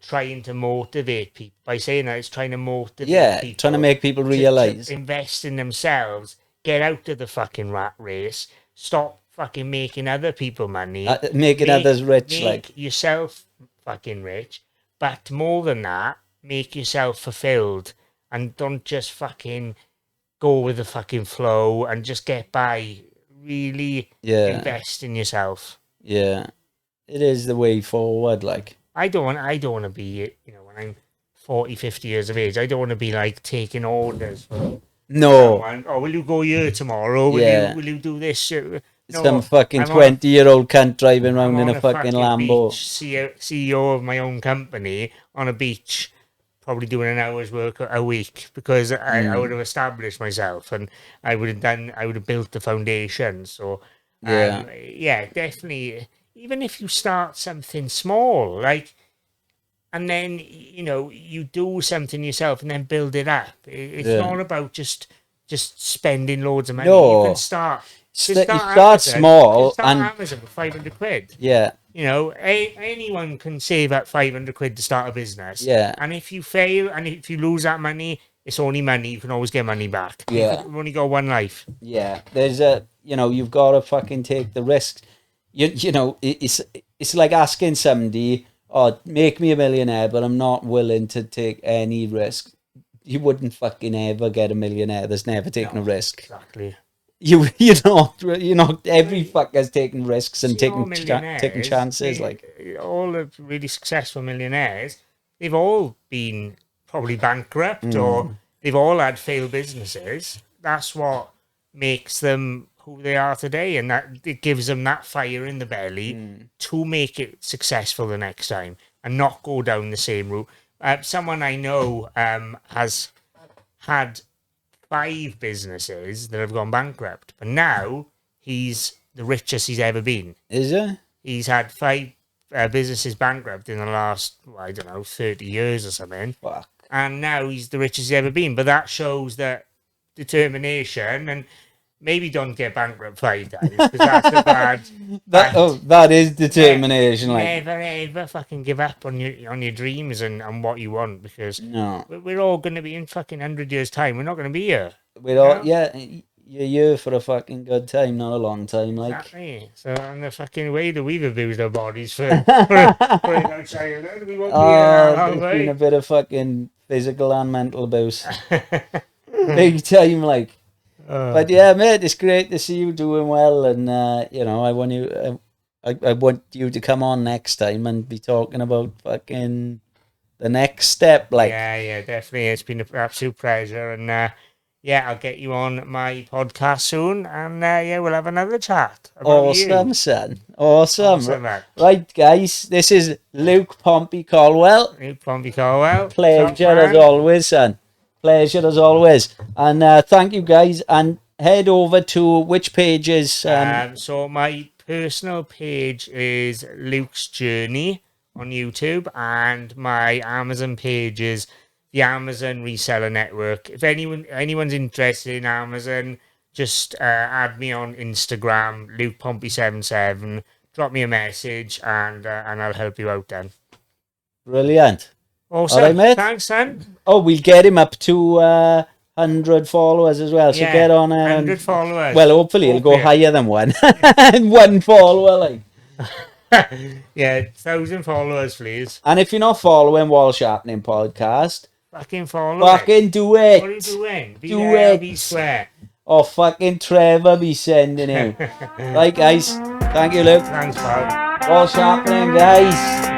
Speaker 2: trying to motivate people. By saying that, it's trying to motivate people.
Speaker 1: Trying to make people
Speaker 2: to
Speaker 1: realize.
Speaker 2: invest in themselves, get out of the fucking rat race, stop fucking making other people money.
Speaker 1: Making others rich,
Speaker 2: make
Speaker 1: like.
Speaker 2: yourself fucking rich. But more than that, make yourself fulfilled. And don't just fucking go with the fucking flow and just get by. Really invest in yourself.
Speaker 1: Yeah. It is the way forward, like.
Speaker 2: I don't want to be, when I'm 40, 50 years of age, I don't want to be like taking orders from someone. Oh, will you go here tomorrow? Will you do this?
Speaker 1: Some fucking 20-year-old cunt driving around in a fucking Lambo.
Speaker 2: Beach, CEO of my own company on a beach, probably doing an hour's work a week because I would have established myself and I would have built the foundation. So definitely. Even if you start something small, like, and then you do something yourself and then build it up. It's not about just spending loads of money.
Speaker 1: No.
Speaker 2: You can start.
Speaker 1: You start small.
Speaker 2: You can start Amazon for 500 quid.
Speaker 1: Yeah.
Speaker 2: Anyone can save up 500 quid to start a business.
Speaker 1: Yeah.
Speaker 2: And if you fail and if you lose that money, it's only money. You can always get money back.
Speaker 1: Yeah.
Speaker 2: You've only got one life.
Speaker 1: Yeah. There's you've got to fucking take the risks. It's like asking somebody, oh, make me a millionaire, but I'm not willing to take any risk. You wouldn't fucking ever get a millionaire that's never taken a risk.
Speaker 2: Exactly.
Speaker 1: You're not every fucker's taking risks and taking chances. Like,
Speaker 2: all the really successful millionaires, they've all been probably bankrupt or they've all had failed businesses. That's what makes them who they are today, and that it gives them that fire in the belly to make it successful the next time and not go down the same route. Someone I know has had 5 businesses that have gone bankrupt, but now he's the richest he's ever been.
Speaker 1: Is he?
Speaker 2: He's had 5 businesses bankrupt in the last, 30 years or something.
Speaker 1: Fuck.
Speaker 2: And now he's the richest he's ever been. But that shows that determination, and maybe don't get bankrupt 5 times because that's a bad.
Speaker 1: That is determination.
Speaker 2: Never ever fucking give up on your dreams and what you want, because we're all going to be in fucking 100 years time. We're not going to be here.
Speaker 1: You're here for a fucking good time, not a long time. Like,
Speaker 2: exactly. So, and the fucking way that we've abused our bodies for outside, we won't be here
Speaker 1: there's been a bit of fucking physical and mental abuse, big time, like. But yeah, mate, it's great to see you doing well, and I want you, I want you to come on next time and be talking about fucking the next step, like.
Speaker 2: Yeah, definitely. It's been an absolute pleasure, and I'll get you on my podcast soon, and we'll have another chat about you.
Speaker 1: Son. Awesome.
Speaker 2: Man.
Speaker 1: Right, guys, this is Luke Pompey Colwell. Pleasure as always, son. Pleasure as always. And thank you, guys. And head over to which pages?
Speaker 2: So my personal page is Luke's Journey on YouTube, and my Amazon page is the Amazon Reseller Network. If anyone's interested in Amazon, just add me on Instagram, Luke Pompey 77. drop me a message and I'll help you out then.
Speaker 1: Brilliant.
Speaker 2: Awesome.
Speaker 1: All right, mate.
Speaker 2: Thanks, son.
Speaker 1: Oh, we'll get him up to 100 followers as well. So get on there.
Speaker 2: 100 followers.
Speaker 1: Well, hopefully he'll go higher than one. One follower, like.
Speaker 2: Yeah, 1,000 followers, please.
Speaker 1: And if you're not following Wall Sharpening Podcast,
Speaker 2: Fucking follow
Speaker 1: fucking do it.
Speaker 2: What are you doing?
Speaker 1: Do it.
Speaker 2: Be square.
Speaker 1: Or fucking Trevor be sending him. Right, guys. Thank you, Luke.
Speaker 2: Thanks, pal.
Speaker 1: Wall Sharpening, guys.